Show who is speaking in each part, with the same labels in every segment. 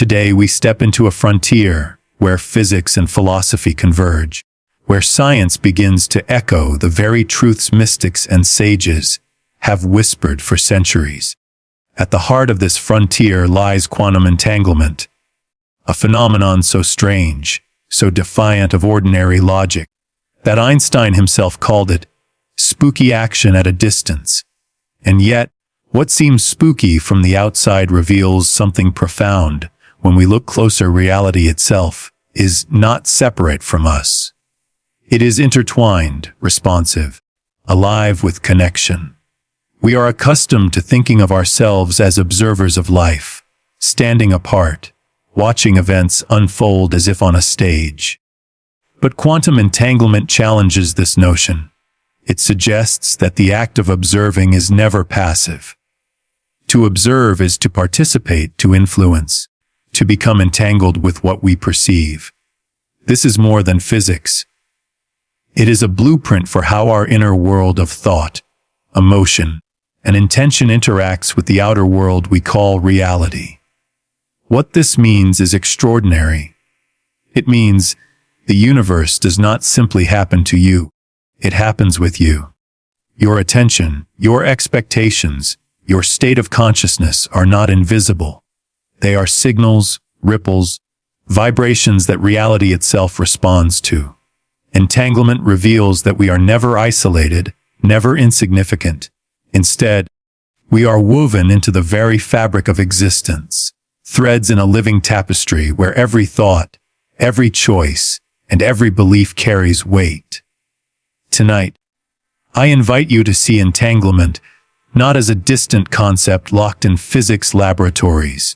Speaker 1: Today we step into a frontier where physics and philosophy converge, where science begins to echo the very truths mystics and sages have whispered for centuries. At the heart of this frontier lies quantum entanglement, a phenomenon so strange, so defiant of ordinary logic, that Einstein himself called it spooky action at a distance. And yet, what seems spooky from the outside reveals something profound. When we look closer, reality itself is not separate from us. It is intertwined, responsive, alive with connection. We are accustomed to thinking of ourselves as observers of life, standing apart, watching events unfold as if on a stage. But quantum entanglement challenges this notion. It suggests that the act of observing is never passive. To observe is to participate, to influence, to become entangled with what we perceive. This is more than physics. It is a blueprint for how our inner world of thought, emotion, and intention interacts with the outer world we call reality. What this means is extraordinary. It means the universe does not simply happen to you. It happens with you. Your attention, your expectations, your state of consciousness are not invisible. They are signals, ripples, vibrations that reality itself responds to. Entanglement reveals that we are never isolated, never insignificant. Instead, we are woven into the very fabric of existence, threads in a living tapestry where every thought, every choice, and every belief carries weight. Tonight, I invite you to see entanglement not as a distant concept locked in physics laboratories,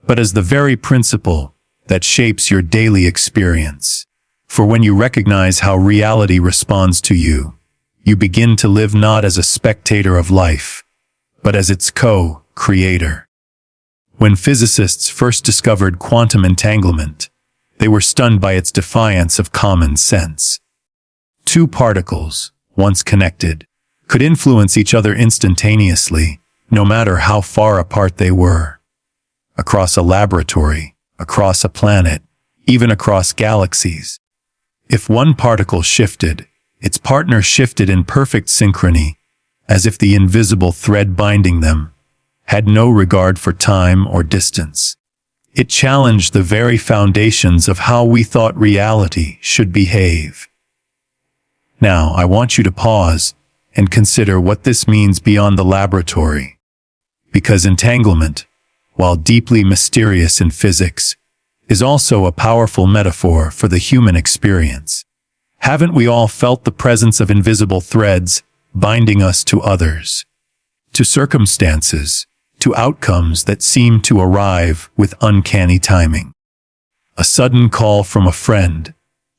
Speaker 1: but as the very principle that shapes your daily experience. For when you recognize how reality responds to you, you begin to live not as a spectator of life, but as its co-creator. When physicists first discovered quantum entanglement, they were stunned by its defiance of common sense. Two particles, once connected, could influence each other instantaneously, no matter how far apart they were. Across a laboratory, across a planet, even across galaxies. If one particle shifted, its partner shifted in perfect synchrony, as if the invisible thread binding them had no regard for time or distance. It challenged the very foundations of how we thought reality should behave. Now, I want you to pause and consider what this means beyond the laboratory. Because entanglement, while deeply mysterious in physics, is also a powerful metaphor for the human experience. Haven't we all felt the presence of invisible threads binding us to others, to circumstances, to outcomes that seem to arrive with uncanny timing? A sudden call from a friend,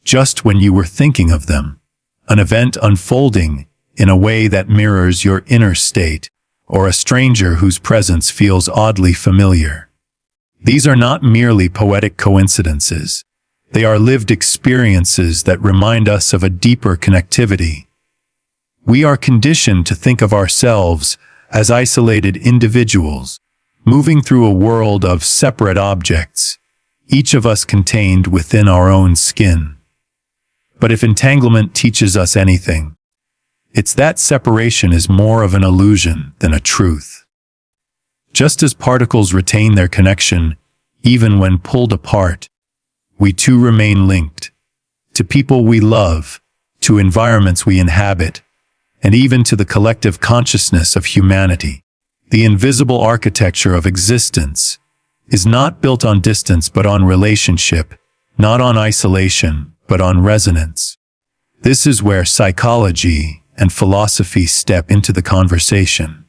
Speaker 1: just when you were thinking of them, an event unfolding in a way that mirrors your inner state, or a stranger whose presence feels oddly familiar. These are not merely poetic coincidences. They are lived experiences that remind us of a deeper connectivity. We are conditioned to think of ourselves as isolated individuals, moving through a world of separate objects, each of us contained within our own skin. But if entanglement teaches us anything, it's that separation is more of an illusion than a truth. Just as particles retain their connection, even when pulled apart, we too remain linked to people we love, to environments we inhabit, and even to the collective consciousness of humanity. The invisible architecture of existence is not built on distance but on relationship, not on isolation but on resonance. This is where psychology and philosophy step into the conversation.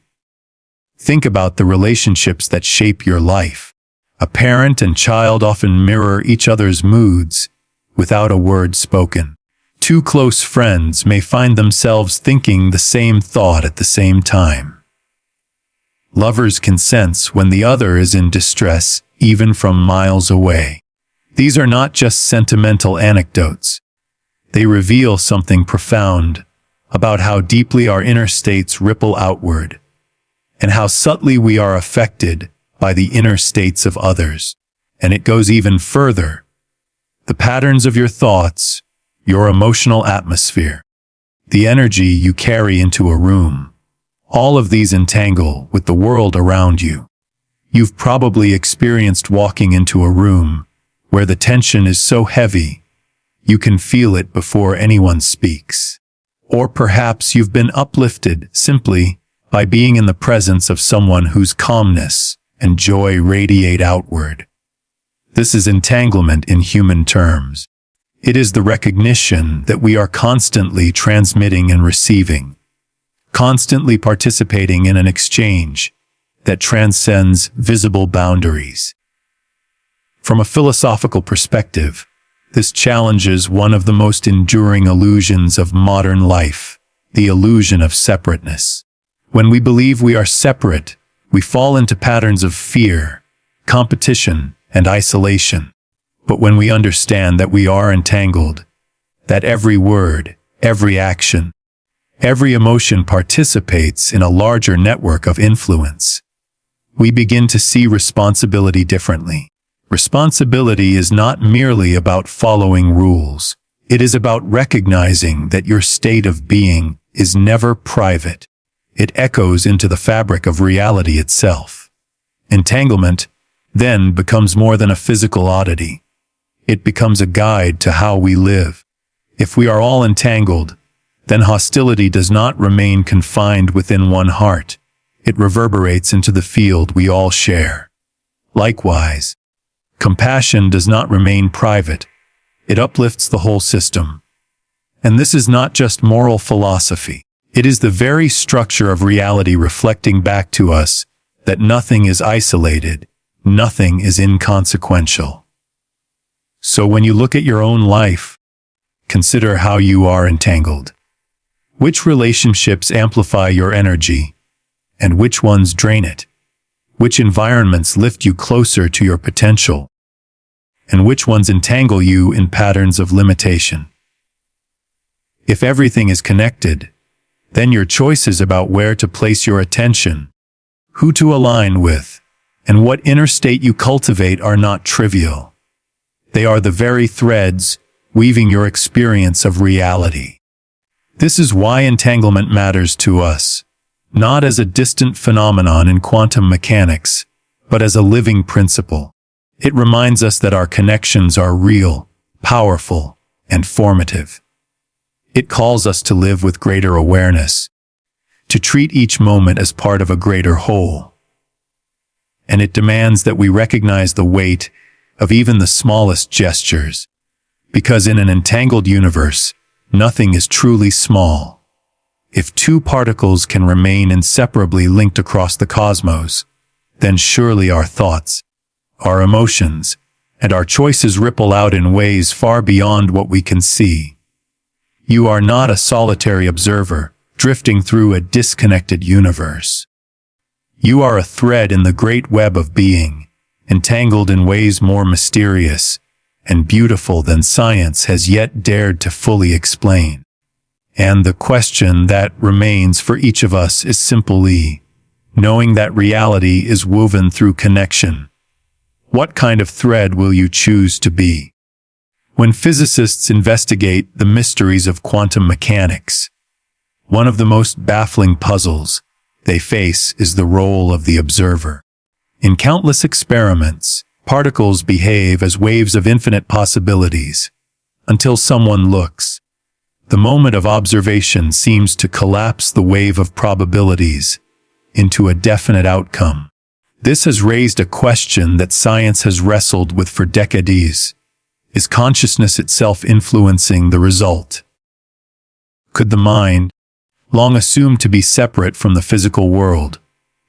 Speaker 1: Think about the relationships that shape your life. A parent and child often mirror each other's moods without a word spoken. Two close friends may find themselves thinking the same thought at the same time. Lovers can sense when the other is in distress, even from miles away. These are not just sentimental anecdotes. They reveal something profound about how deeply our inner states ripple outward, and how subtly we are affected by the inner states of others. And it goes even further. The patterns of your thoughts, your emotional atmosphere, the energy you carry into a room, all of these entangle with the world around you. You've probably experienced walking into a room where the tension is so heavy, you can feel it before anyone speaks. Or perhaps you've been uplifted simply by being in the presence of someone whose calmness and joy radiate outward. This is entanglement in human terms. It is the recognition that we are constantly transmitting and receiving, constantly participating in an exchange that transcends visible boundaries. From a philosophical perspective, this challenges one of the most enduring illusions of modern life, the illusion of separateness. When we believe we are separate, we fall into patterns of fear, competition, and isolation. But when we understand that we are entangled, that every word, every action, every emotion participates in a larger network of influence, we begin to see responsibility differently. Responsibility is not merely about following rules. It is about recognizing that your state of being is never private. It echoes into the fabric of reality itself. Entanglement, then, becomes more than a physical oddity. It becomes a guide to how we live. If we are all entangled, then hostility does not remain confined within one heart. It reverberates into the field we all share. Likewise, compassion does not remain private. It uplifts the whole system. And this is not just moral philosophy. It is the very structure of reality reflecting back to us that nothing is isolated, nothing is inconsequential. So when you look at your own life, consider how you are entangled. Which relationships amplify your energy, and which ones drain it? Which environments lift you closer to your potential, and which ones entangle you in patterns of limitation? If everything is connected, then your choices about where to place your attention, who to align with, and what inner state you cultivate are not trivial. They are the very threads weaving your experience of reality. This is why entanglement matters to us, not as a distant phenomenon in quantum mechanics, but as a living principle. It reminds us that our connections are real, powerful, and formative. It calls us to live with greater awareness, to treat each moment as part of a greater whole. And it demands that we recognize the weight of even the smallest gestures, because in an entangled universe, nothing is truly small. If two particles can remain inseparably linked across the cosmos, then surely our thoughts, our emotions, and our choices ripple out in ways far beyond what we can see. You are not a solitary observer, drifting through a disconnected universe. You are a thread in the great web of being, entangled in ways more mysterious and beautiful than science has yet dared to fully explain. And the question that remains for each of us is simply, knowing that reality is woven through connection, what kind of thread will you choose to be? When physicists investigate the mysteries of quantum mechanics, one of the most baffling puzzles they face is the role of the observer. In countless experiments, particles behave as waves of infinite possibilities, until someone looks. The moment of observation seems to collapse the wave of probabilities into a definite outcome. This has raised a question that science has wrestled with for decades. Is consciousness itself influencing the result? Could the mind, long assumed to be separate from the physical world,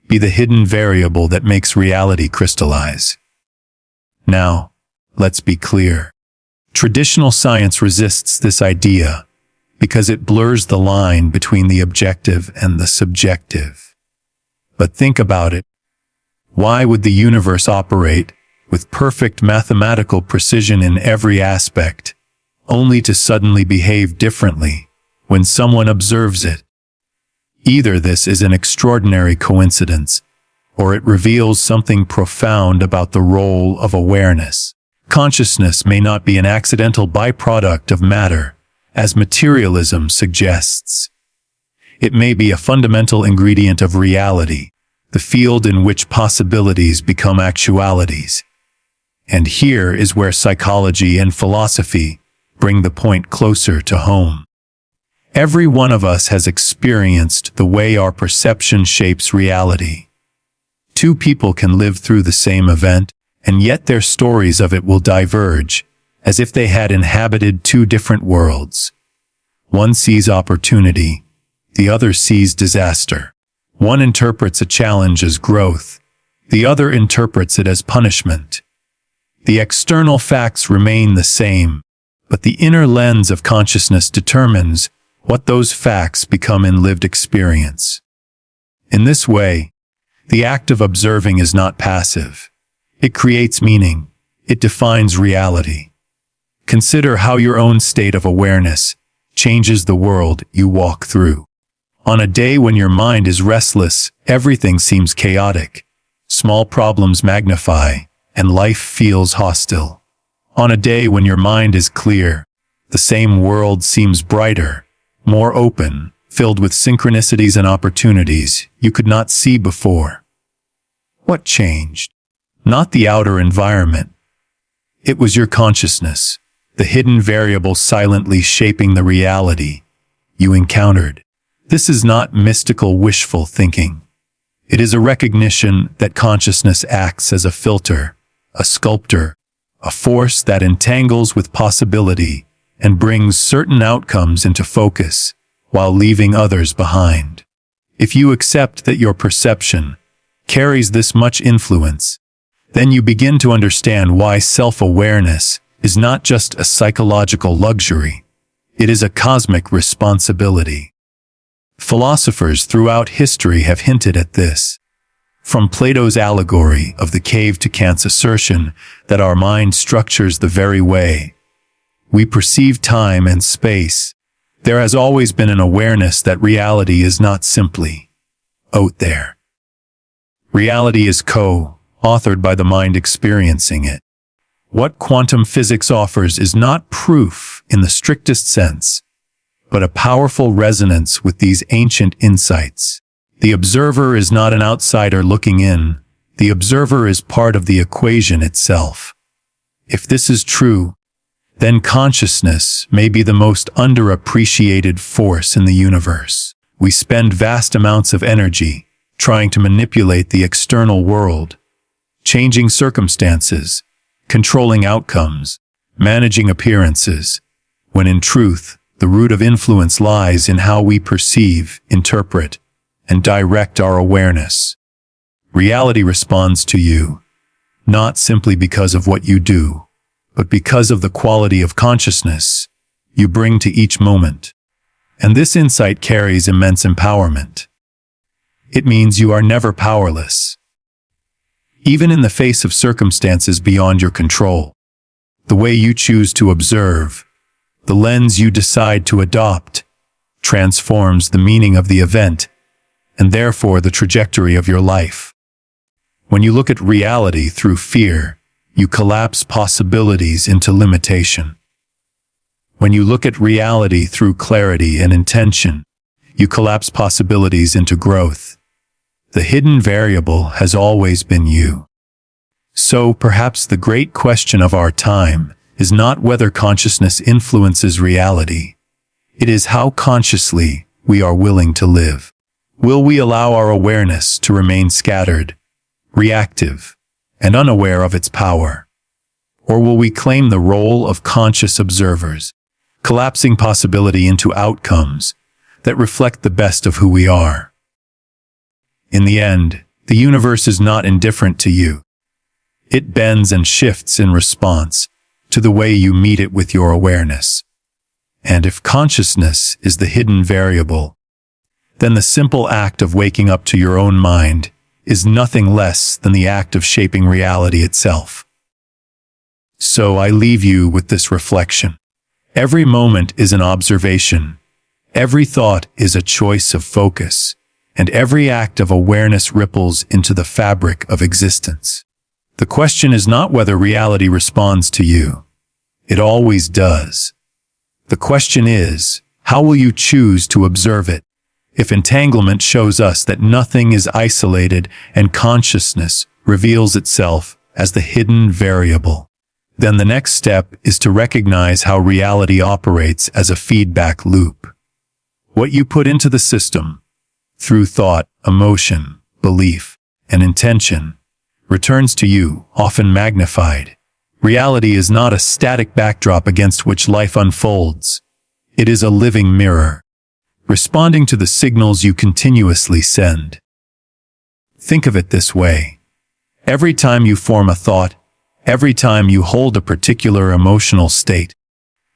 Speaker 1: be the hidden variable that makes reality crystallize? Now, let's be clear. Traditional science resists this idea because it blurs the line between the objective and the subjective. But think about it. Why would the universe operate with perfect mathematical precision in every aspect, only to suddenly behave differently when someone observes it? Either this is an extraordinary coincidence, or it reveals something profound about the role of awareness. Consciousness may not be an accidental byproduct of matter, as materialism suggests. It may be a fundamental ingredient of reality, the field in which possibilities become actualities. And here is where psychology and philosophy bring the point closer to home. Every one of us has experienced the way our perception shapes reality. Two people can live through the same event, and yet their stories of it will diverge, as if they had inhabited two different worlds. One sees opportunity, the other sees disaster. One interprets a challenge as growth, the other interprets it as punishment. The external facts remain the same, but the inner lens of consciousness determines what those facts become in lived experience. In this way, the act of observing is not passive. It creates meaning. It defines reality. Consider how your own state of awareness changes the world you walk through. On a day when your mind is restless, everything seems chaotic. Small problems magnify, and life feels hostile. On a day when your mind is clear, the same world seems brighter, more open, filled with synchronicities and opportunities you could not see before. What changed? Not the outer environment. It was your consciousness, the hidden variable silently shaping the reality you encountered. This is not mystical wishful thinking. It is a recognition that consciousness acts as a filter, a sculptor, a force that entangles with possibility and brings certain outcomes into focus while leaving others behind. If you accept that your perception carries this much influence, then you begin to understand why self-awareness is not just a psychological luxury. It is a cosmic responsibility. Philosophers throughout history have hinted at this. From Plato's allegory of the cave to Kant's assertion that our mind structures the very way we perceive time and space, there has always been an awareness that reality is not simply out there. Reality is co-authored by the mind experiencing it. What quantum physics offers is not proof in the strictest sense, but a powerful resonance with these ancient insights. The observer is not an outsider looking in. The observer is part of the equation itself. If this is true, then consciousness may be the most underappreciated force in the universe. We spend vast amounts of energy trying to manipulate the external world, changing circumstances, controlling outcomes, managing appearances, when in truth, the root of influence lies in how we perceive, interpret, and direct our awareness. Reality responds to you, not simply because of what you do, but because of the quality of consciousness you bring to each moment. And this insight carries immense empowerment. It means you are never powerless, even in the face of circumstances beyond your control. The way you choose to observe, the lens you decide to adopt, transforms the meaning of the event, and therefore the trajectory of your life. When you look at reality through fear, you collapse possibilities into limitation. When you look at reality through clarity and intention, you collapse possibilities into growth. The hidden variable has always been you. So perhaps the great question of our time is not whether consciousness influences reality. It is how consciously we are willing to live. Will we allow our awareness to remain scattered, reactive, and unaware of its power? Or will we claim the role of conscious observers, collapsing possibility into outcomes that reflect the best of who we are? In the end, the universe is not indifferent to you. It bends and shifts in response to the way you meet it with your awareness. And if consciousness is the hidden variable, then the simple act of waking up to your own mind is nothing less than the act of shaping reality itself. So I leave you with this reflection. Every moment is an observation. Every thought is a choice of focus. and every act of awareness ripples into the fabric of existence. The question is not whether reality responds to you. It always does. The question is, how will you choose to observe it? If entanglement shows us that nothing is isolated and consciousness reveals itself as the hidden variable, then the next step is to recognize how reality operates as a feedback loop. What you put into the system, through thought, emotion, belief, and intention, returns to you, often magnified. Reality is not a static backdrop against which life unfolds. It is a living mirror, responding to the signals you continuously send. Think of it this way. Every time you form a thought, every time you hold a particular emotional state,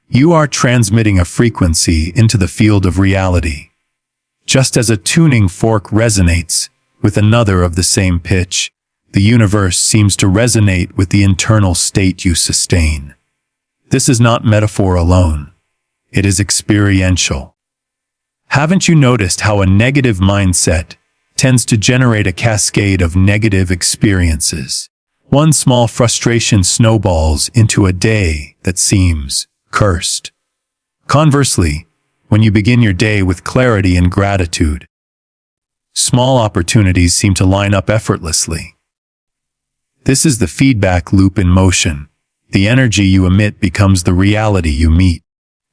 Speaker 1: you are transmitting a frequency into the field of reality. Just as a tuning fork resonates with another of the same pitch, the universe seems to resonate with the internal state you sustain. This is not metaphor alone. It is experiential. Haven't you noticed how a negative mindset tends to generate a cascade of negative experiences? One small frustration snowballs into a day that seems cursed. Conversely, when you begin your day with clarity and gratitude, small opportunities seem to line up effortlessly. This is the feedback loop in motion. The energy you emit becomes the reality you meet.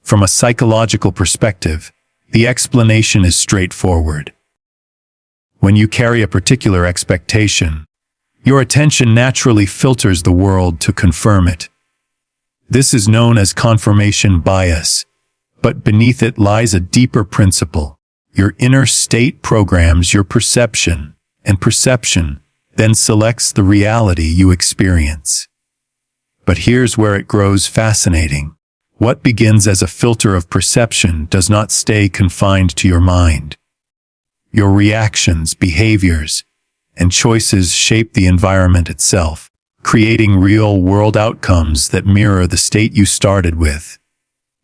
Speaker 1: From a psychological perspective, the explanation is straightforward. When you carry a particular expectation, your attention naturally filters the world to confirm it. This is known as confirmation bias, but beneath it lies a deeper principle. Your inner state programs your perception, and perception then selects the reality you experience. But here's where it grows fascinating. What begins as a filter of perception does not stay confined to your mind. Your reactions, behaviors, and choices shape the environment itself, creating real-world outcomes that mirror the state you started with.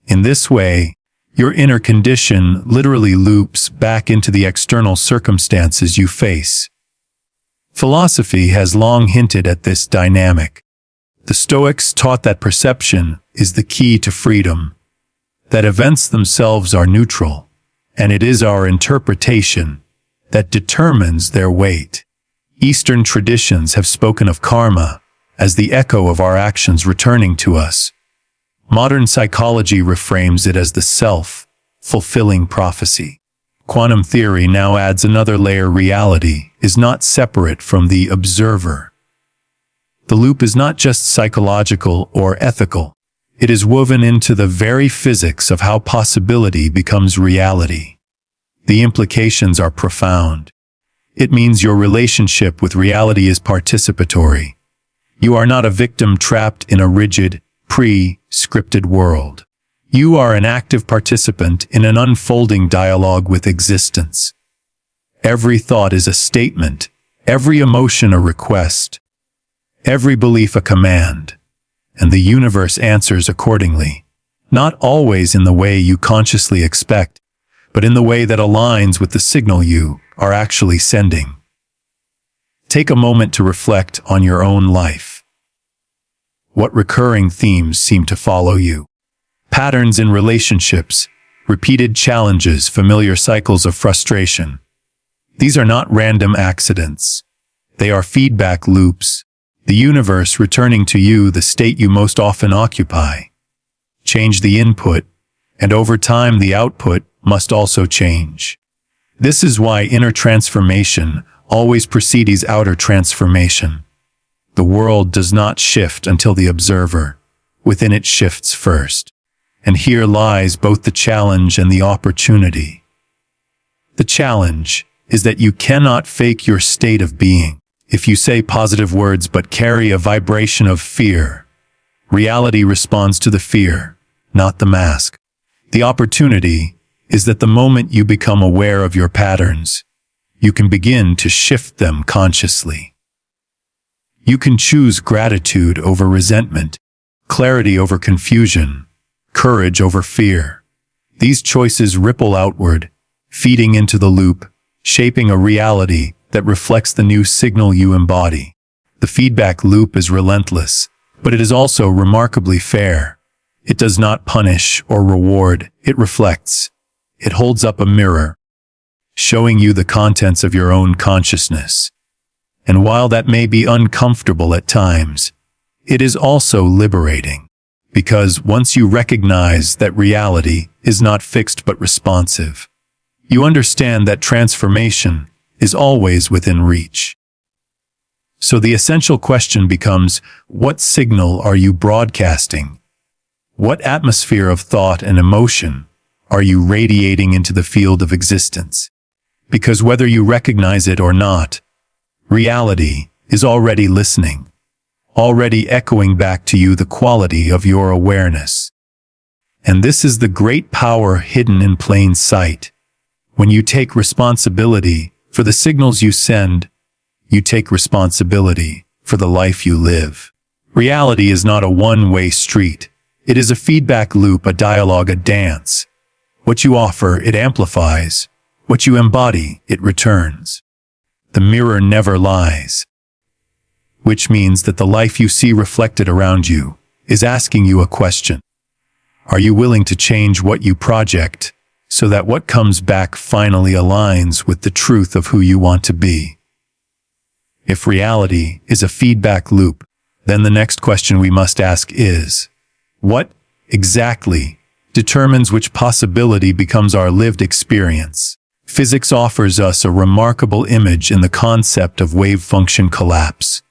Speaker 1: In this way, your inner condition literally loops back into the external circumstances you face. Philosophy has long hinted at this dynamic. The Stoics taught that perception is the key to freedom, that events themselves are neutral, and it is our interpretation that determines their weight. Eastern traditions have spoken of karma as the echo of our actions returning to us. Modern psychology reframes it as the self-fulfilling prophecy. Quantum theory now adds another layer. Reality is not separate from the observer. The loop is not just psychological or ethical. It is woven into the very physics of how possibility becomes reality. The implications are profound. It means your relationship with reality is participatory. You are not a victim trapped in a rigid, pre-scripted world. You are an active participant in an unfolding dialogue with existence. Every thought is a statement, every emotion a request, every belief a command, and the universe answers accordingly, not always in the way you consciously expect, but in the way that aligns with the signal you are actually sending. Take a moment to reflect on your own life. What recurring themes seem to follow you? Patterns in relationships, repeated challenges, familiar cycles of frustration. These are not random accidents. They are feedback loops, the universe returning to you the state you most often occupy. Change the input, and over time the output must also change. This is why inner transformation always precedes outer transformation. The world does not shift until the observer within it shifts first. And here lies both the challenge and the opportunity. The challenge is that you cannot fake your state of being. If you say positive words but carry a vibration of fear, reality responds to the fear, not the mask. The opportunity is that the moment you become aware of your patterns, you can begin to shift them consciously. You can choose gratitude over resentment, clarity over confusion, courage over fear. These choices ripple outward, feeding into the loop, shaping a reality that reflects the new signal you embody. The feedback loop is relentless, but it is also remarkably fair. It does not punish or reward, it reflects. It holds up a mirror, showing you the contents of your own consciousness. And while that may be uncomfortable at times, it is also liberating. Because once you recognize that reality is not fixed but responsive, you understand that transformation is always within reach. So the essential question becomes, what signal are you broadcasting? What atmosphere of thought and emotion are you radiating into the field of existence? Because whether you recognize it or not, reality is already listening, already echoing back to you the quality of your awareness. And this is the great power hidden in plain sight. When you take responsibility for the signals you send, you take responsibility for the life you live. Reality is not a one-way street. It is a feedback loop, a dialogue, a dance. What you offer, it amplifies. What you embody, it returns. The mirror never lies. Which means that the life you see reflected around you is asking you a question. Are you willing to change what you project so that what comes back finally aligns with the truth of who you want to be? If reality is a feedback loop, then the next question we must ask is, what exactly determines which possibility becomes our lived experience? Physics offers us a remarkable image in the concept of wave function collapse.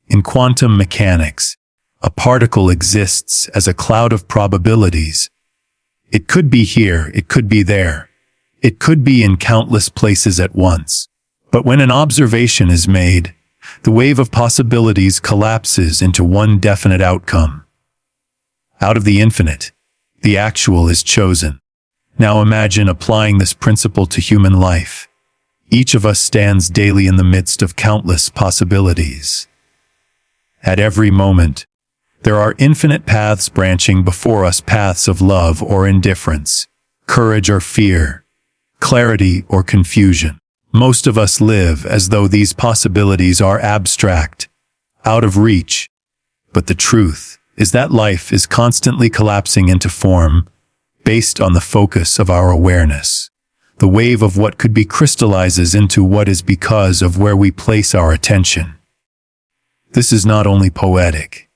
Speaker 1: In quantum mechanics, a particle exists as a cloud of probabilities. It could be here, it could be there. It could be in countless places at once. But when an observation is made, the wave of possibilities collapses into one definite outcome. Out of the infinite, the actual is chosen. Now imagine applying this principle to human life. Each of us stands daily in the midst of countless possibilities. At every moment, there are infinite paths branching before us, paths of love or indifference, courage or fear, clarity or confusion. Most of us live as though these possibilities are abstract, out of reach. But the truth is that life is constantly collapsing into form based on the focus of our awareness. The wave of what could be crystallizes into what is because of where we place our attention. This is not only poetic.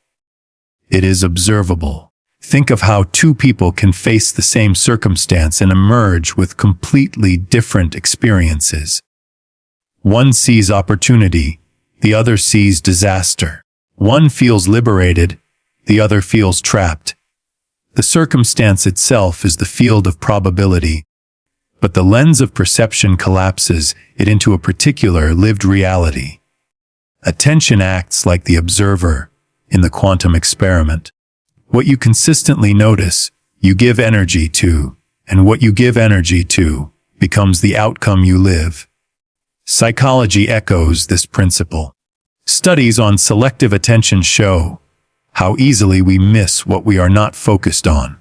Speaker 1: It is observable. Think of how two people can face the same circumstance and emerge with completely different experiences. One sees opportunity, the other sees disaster. One feels liberated, the other feels trapped. The circumstance itself is the field of probability, but the lens of perception collapses it into a particular lived reality. Attention acts like the observer in the quantum experiment. What you consistently notice, you give energy to, and what you give energy to becomes the outcome you live. Psychology echoes this principle. Studies on selective attention show how easily we miss what we are not focused on.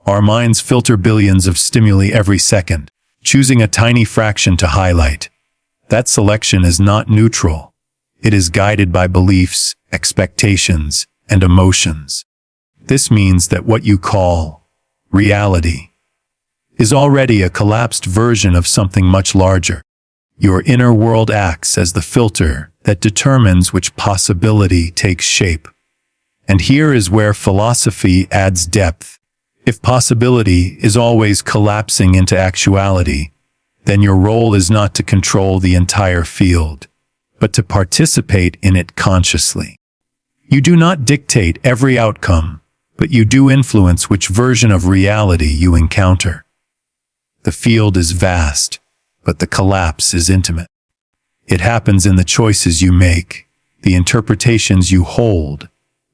Speaker 1: Our minds filter billions of stimuli every second, choosing a tiny fraction to highlight. That selection is not neutral. It is guided by beliefs, expectations, and emotions. This means that what you call reality is already a collapsed version of something much larger. Your inner world acts as the filter that determines which possibility takes shape. And here is where philosophy adds depth. If possibility is always collapsing into actuality, then your role is not to control the entire field, but to participate in it consciously. You do not dictate every outcome, but you do influence which version of reality you encounter. The field is vast, but the collapse is intimate. It happens in the choices you make, the interpretations you hold,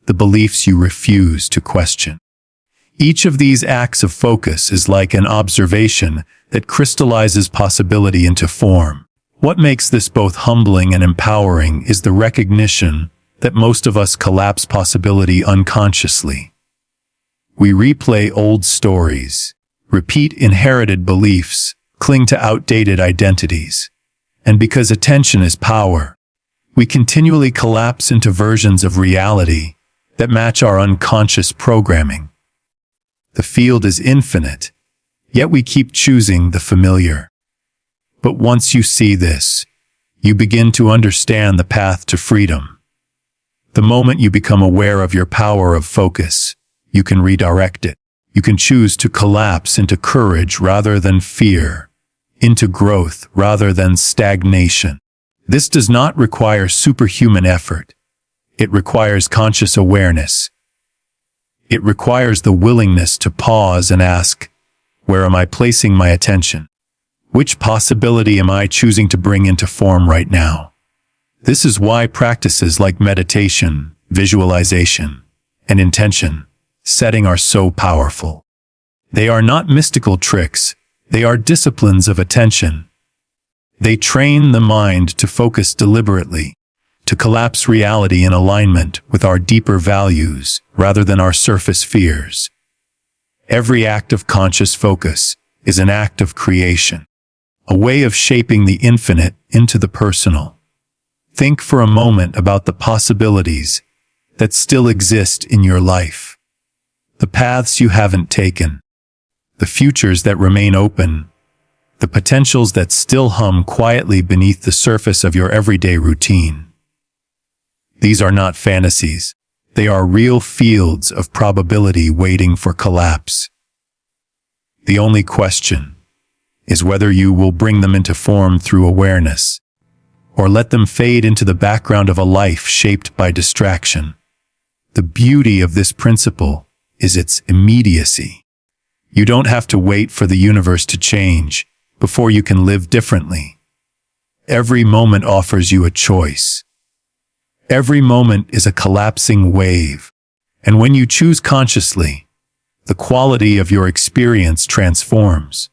Speaker 1: the beliefs you refuse to question. Each of these acts of focus is like an observation that crystallizes possibility into form. What makes this both humbling and empowering is the recognition that most of us collapse possibility unconsciously. We replay old stories, repeat inherited beliefs, cling to outdated identities. And because attention is power, we continually collapse into versions of reality that match our unconscious programming. The field is infinite, yet we keep choosing the familiar. But once you see this, you begin to understand the path to freedom. The moment you become aware of your power of focus, you can redirect it. You can choose to collapse into courage rather than fear, into growth rather than stagnation. This does not require superhuman effort. It requires conscious awareness. It requires the willingness to pause and ask, where am I placing my attention? Which possibility am I choosing to bring into form right now? This is why practices like meditation, visualization, and intention setting are so powerful. They are not mystical tricks, they are disciplines of attention. They train the mind to focus deliberately, to collapse reality in alignment with our deeper values rather than our surface fears. Every act of conscious focus is an act of creation, a way of shaping the infinite into the personal. Think for a moment about the possibilities that still exist in your life, the paths you haven't taken, the futures that remain open, the potentials that still hum quietly beneath the surface of your everyday routine. These are not fantasies. They are real fields of probability waiting for collapse. The only question is whether you will bring them into form through awareness, or let them fade into the background of a life shaped by distraction. The beauty of this principle is its immediacy. You don't have to wait for the universe to change before you can live differently. Every moment offers you a choice. Every moment is a collapsing wave, and when you choose consciously, the quality of your experience transforms.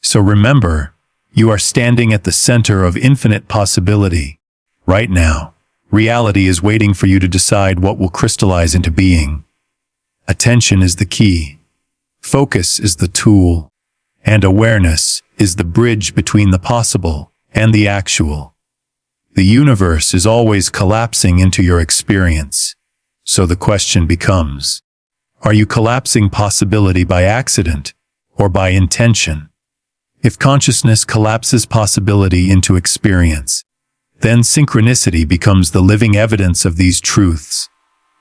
Speaker 1: So remember, you are standing at the center of infinite possibility. Right now, reality is waiting for you to decide what will crystallize into being. Attention is the key. Focus is the tool. And awareness is the bridge between the possible and the actual. The universe is always collapsing into your experience. So the question becomes, are you collapsing possibility by accident or by intention? If consciousness collapses possibility into experience, then synchronicity becomes the living evidence of these truths,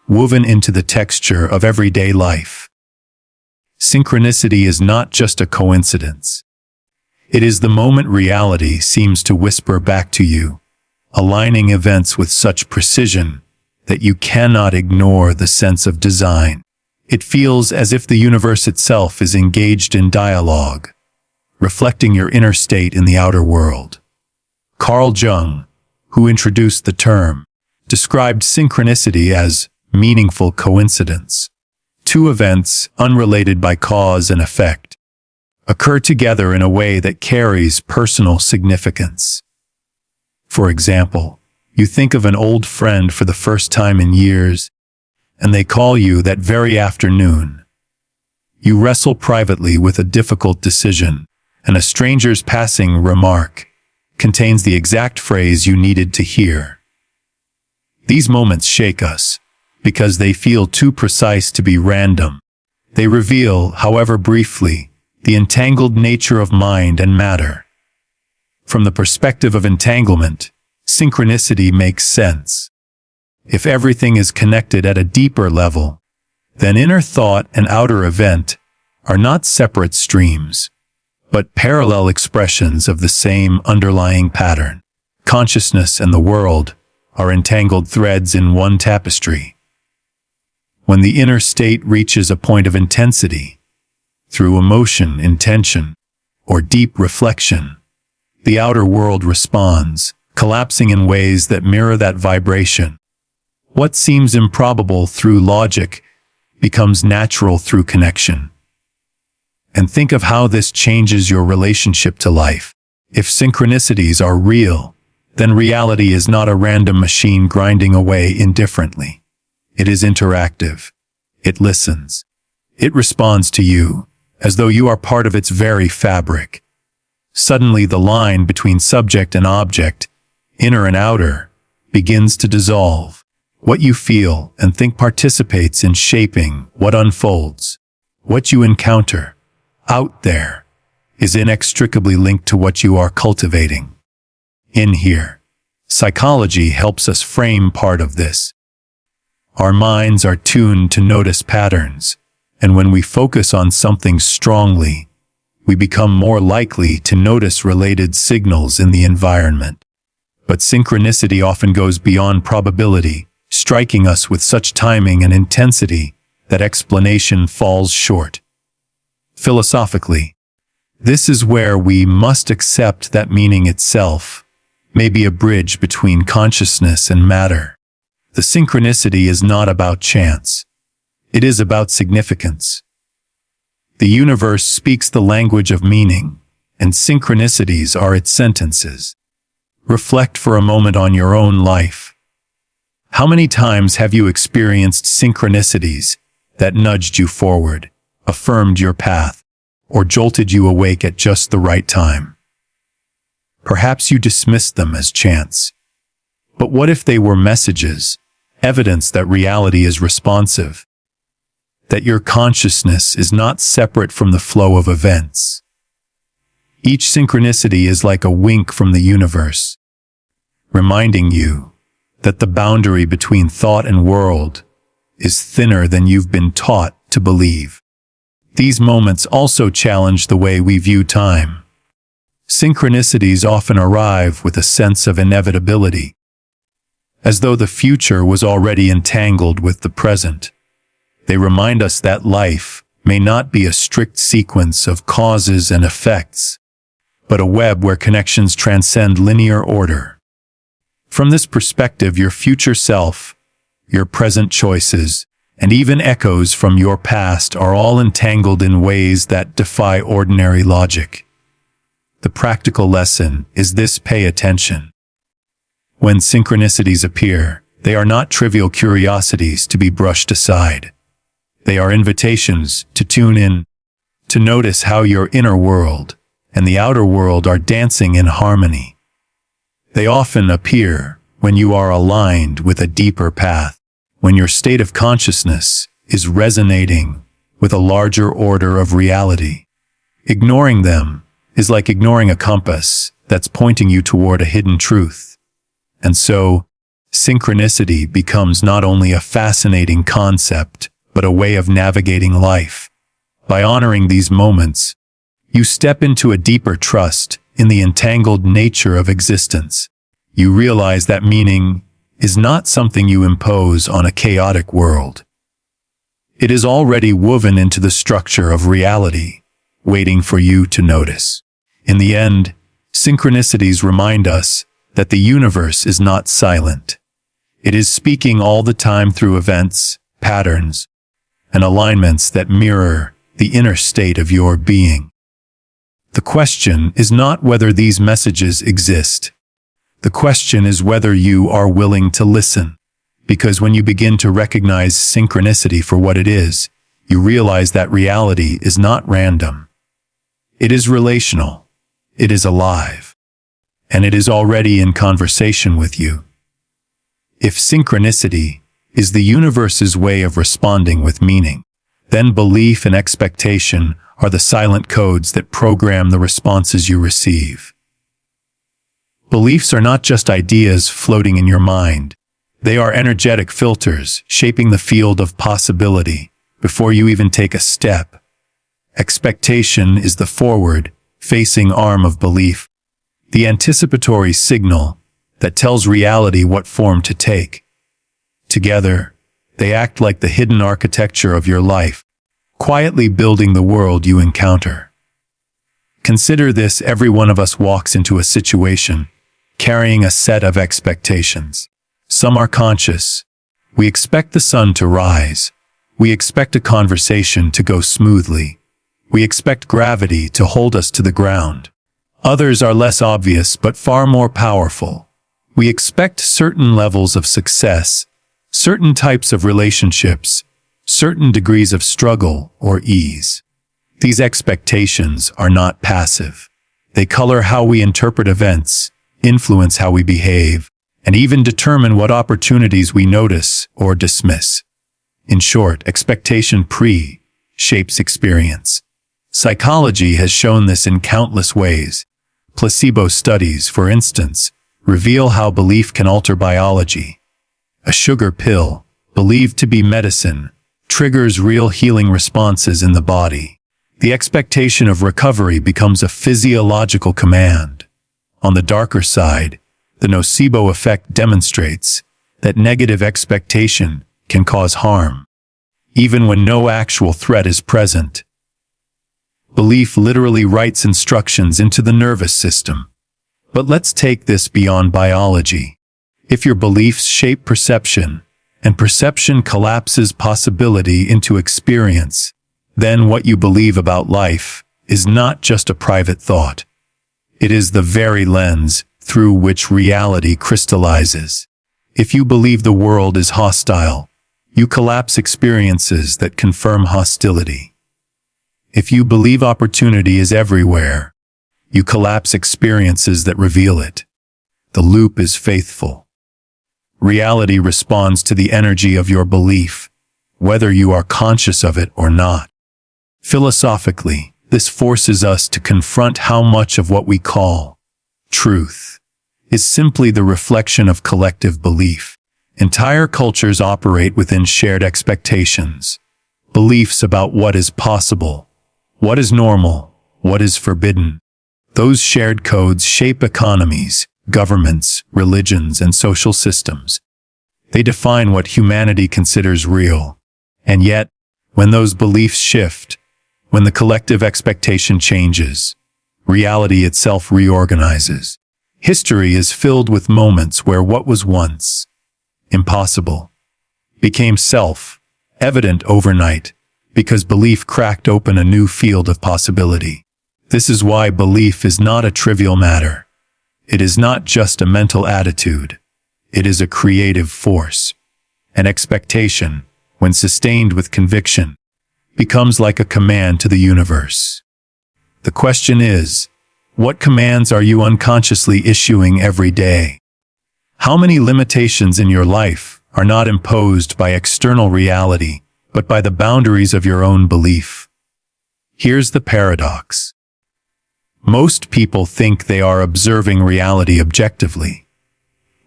Speaker 1: woven into the texture of everyday life. Synchronicity is not just a coincidence. It is the moment reality seems to whisper back to you, aligning events with such precision that you cannot ignore the sense of design. It feels as if the universe itself is engaged in dialogue, reflecting your inner state in the outer world. Carl Jung, who introduced the term, described synchronicity as meaningful coincidence. Two events, unrelated by cause and effect, occur together in a way that carries personal significance. For example, you think of an old friend for the first time in years, and they call you that very afternoon. You wrestle privately with a difficult decision, and a stranger's passing remark contains the exact phrase you needed to hear. These moments shake us, because they feel too precise to be random. They reveal, however briefly, the entangled nature of mind and matter. From the perspective of entanglement, synchronicity makes sense. If everything is connected at a deeper level, then inner thought and outer event are not separate streams, but parallel expressions of the same underlying pattern. Consciousness and the world are entangled threads in one tapestry. When the inner state reaches a point of intensity, through emotion, intention, or deep reflection, the outer world responds, collapsing in ways that mirror that vibration. What seems improbable through logic becomes natural through connection. And think of how this changes your relationship to life. If synchronicities are real, then reality is not a random machine grinding away indifferently. It is interactive. It listens. It responds to you, as though you are part of its very fabric. Suddenly the line between subject and object, inner and outer, begins to dissolve. What you feel and think participates in shaping what unfolds. What you encounter, out there, is inextricably linked to what you are cultivating. In here, psychology helps us frame part of this. Our minds are tuned to notice patterns, and when we focus on something strongly, we become more likely to notice related signals in the environment. But synchronicity often goes beyond probability, striking us with such timing and intensity that explanation falls short. Philosophically, this is where we must accept that meaning itself may be a bridge between consciousness and matter. The synchronicity is not about chance. It is about significance. The universe speaks the language of meaning, and synchronicities are its sentences. Reflect for a moment on your own life. How many times have you experienced synchronicities that nudged you forward, affirmed your path, or jolted you awake at just the right time? Perhaps you dismissed them as chance. But what if they were messages, evidence that reality is responsive, that your consciousness is not separate from the flow of events? Each synchronicity is like a wink from the universe, reminding you that the boundary between thought and world is thinner than you've been taught to believe. These moments also challenge the way we view time. Synchronicities often arrive with a sense of inevitability, as though the future was already entangled with the present. They remind us that life may not be a strict sequence of causes and effects, but a web where connections transcend linear order. From this perspective, your future self, your present choices, and even echoes from your past are all entangled in ways that defy ordinary logic. The practical lesson is this: pay attention. When synchronicities appear, they are not trivial curiosities to be brushed aside. They are invitations to tune in, to notice how your inner world and the outer world are dancing in harmony. They often appear when you are aligned with a deeper path, when your state of consciousness is resonating with a larger order of reality. Ignoring them is like ignoring a compass that's pointing you toward a hidden truth. And so, synchronicity becomes not only a fascinating concept, but a way of navigating life. By honoring these moments, you step into a deeper trust in the entangled nature of existence. You realize that meaning is not something you impose on a chaotic world. It is already woven into the structure of reality, waiting for you to notice. In the end, synchronicities remind us that the universe is not silent. It is speaking all the time through events, patterns, and alignments that mirror the inner state of your being. The question is not whether these messages exist. The question is whether you are willing to listen. Because when you begin to recognize synchronicity for what it is, you realize that reality is not random. It is relational. It is alive. And it is already in conversation with you. If synchronicity is the universe's way of responding with meaning, then belief and expectation are the silent codes that program the responses you receive. Beliefs are not just ideas floating in your mind. They are energetic filters shaping the field of possibility before you even take a step. Expectation is the forward-facing arm of belief, the anticipatory signal that tells reality what form to take. Together, they act like the hidden architecture of your life, quietly building the world you encounter. Consider this: every one of us walks into a situation carrying a set of expectations. Some are conscious. We expect the sun to rise. We expect a conversation to go smoothly. We expect gravity to hold us to the ground. Others are less obvious but far more powerful. We expect certain levels of success, certain types of relationships, certain degrees of struggle or ease. These expectations are not passive. They color how we interpret events, influence how we behave, and even determine what opportunities we notice or dismiss. In short, expectation shapes experience. Psychology has shown this in countless ways. Placebo studies, for instance, reveal how belief can alter biology. A sugar pill, believed to be medicine, triggers real healing responses in the body. The expectation of recovery becomes a physiological command. On the darker side, the nocebo effect demonstrates that negative expectation can cause harm, even when no actual threat is present. Belief literally writes instructions into the nervous system. But let's take this beyond biology. If your beliefs shape perception, and perception collapses possibility into experience, then what you believe about life is not just a private thought. It is the very lens through which reality crystallizes. If you believe the world is hostile, you collapse experiences that confirm hostility. If you believe opportunity is everywhere, you collapse experiences that reveal it. The loop is faithful. Reality responds to the energy of your belief, whether you are conscious of it or not. Philosophically, this forces us to confront how much of what we call truth is simply the reflection of collective belief. Entire cultures operate within shared expectations, beliefs about what is possible, what is normal, what is forbidden. Those shared codes shape economies, governments, religions, and social systems. They define what humanity considers real. And yet, when those beliefs shift, when the collective expectation changes, reality itself reorganizes. History is filled with moments where what was once impossible became self-evident overnight because belief cracked open a new field of possibility. This is why belief is not a trivial matter. It is not just a mental attitude. It is a creative force. An expectation, when sustained with conviction, becomes like a command to the universe. The question is, what commands are you unconsciously issuing every day? How many limitations in your life are not imposed by external reality, but by the boundaries of your own belief? Here's the paradox. Most people think they are observing reality objectively,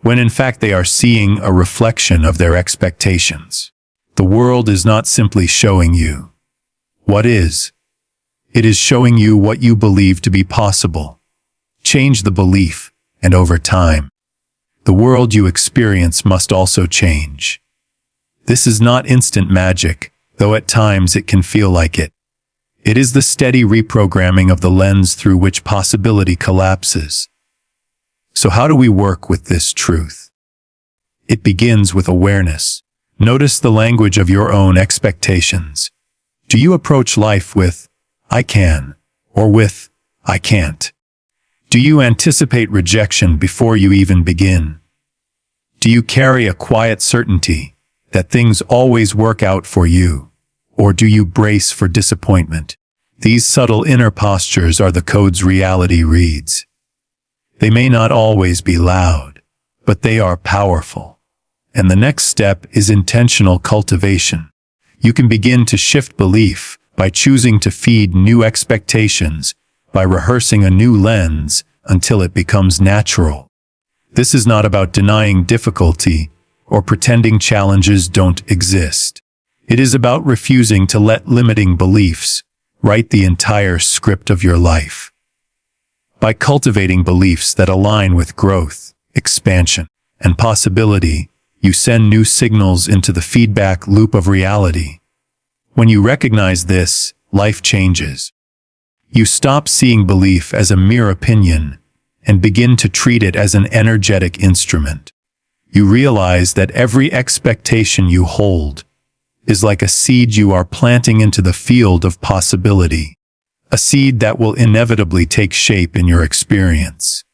Speaker 1: when in fact they are seeing a reflection of their expectations. The world is not simply showing you what is. It is showing you what you believe to be possible. Change the belief, and over time, the world you experience must also change. This is not instant magic, though at times it can feel like it. It is the steady reprogramming of the lens through which possibility collapses. So how do we work with this truth? It begins with awareness. Notice the language of your own expectations. Do you approach life with, "I can," or with, "I can't"? Do you anticipate rejection before you even begin? Do you carry a quiet certainty that things always work out for you? Or do you brace for disappointment? These subtle inner postures are the codes reality reads. They may not always be loud, but they are powerful. And the next step is intentional cultivation. You can begin to shift belief by choosing to feed new expectations, by rehearsing a new lens until it becomes natural. This is not about denying difficulty or pretending challenges don't exist. It is about refusing to let limiting beliefs write the entire script of your life. By cultivating beliefs that align with growth, expansion, and possibility, you send new signals into the feedback loop of reality. When you recognize this, life changes. You stop seeing belief as a mere opinion and begin to treat it as an energetic instrument. You realize that every expectation you hold is like a seed you are planting into the field of possibility, a seed that will inevitably take shape in your experience.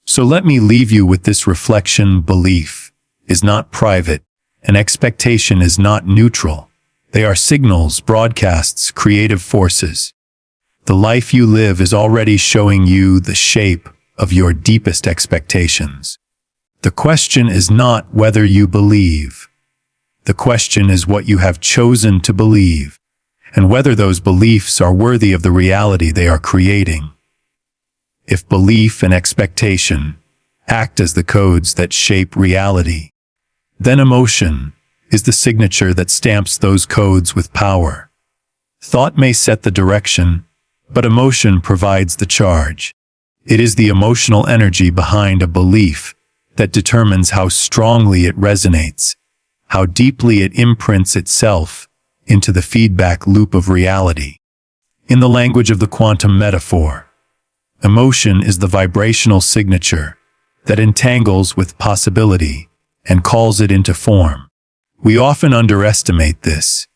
Speaker 1: So let me leave you with this reflection: belief is not private, and expectation is not neutral. They are signals, broadcasts, creative forces. The life you live is already showing you the shape of your deepest expectations. The question is not whether you believe. The question is what you have chosen to believe, and whether those beliefs are worthy of the reality they are creating. If belief and expectation act as the codes that shape reality, then emotion is the signature that stamps those codes with power. Thought may set the direction, but emotion provides the charge. It is the emotional energy behind a belief that determines how strongly it resonates, how deeply it imprints itself into the feedback loop of reality. In the language of the quantum metaphor, emotion is the vibrational signature that entangles with possibility and calls it into form. We often underestimate this.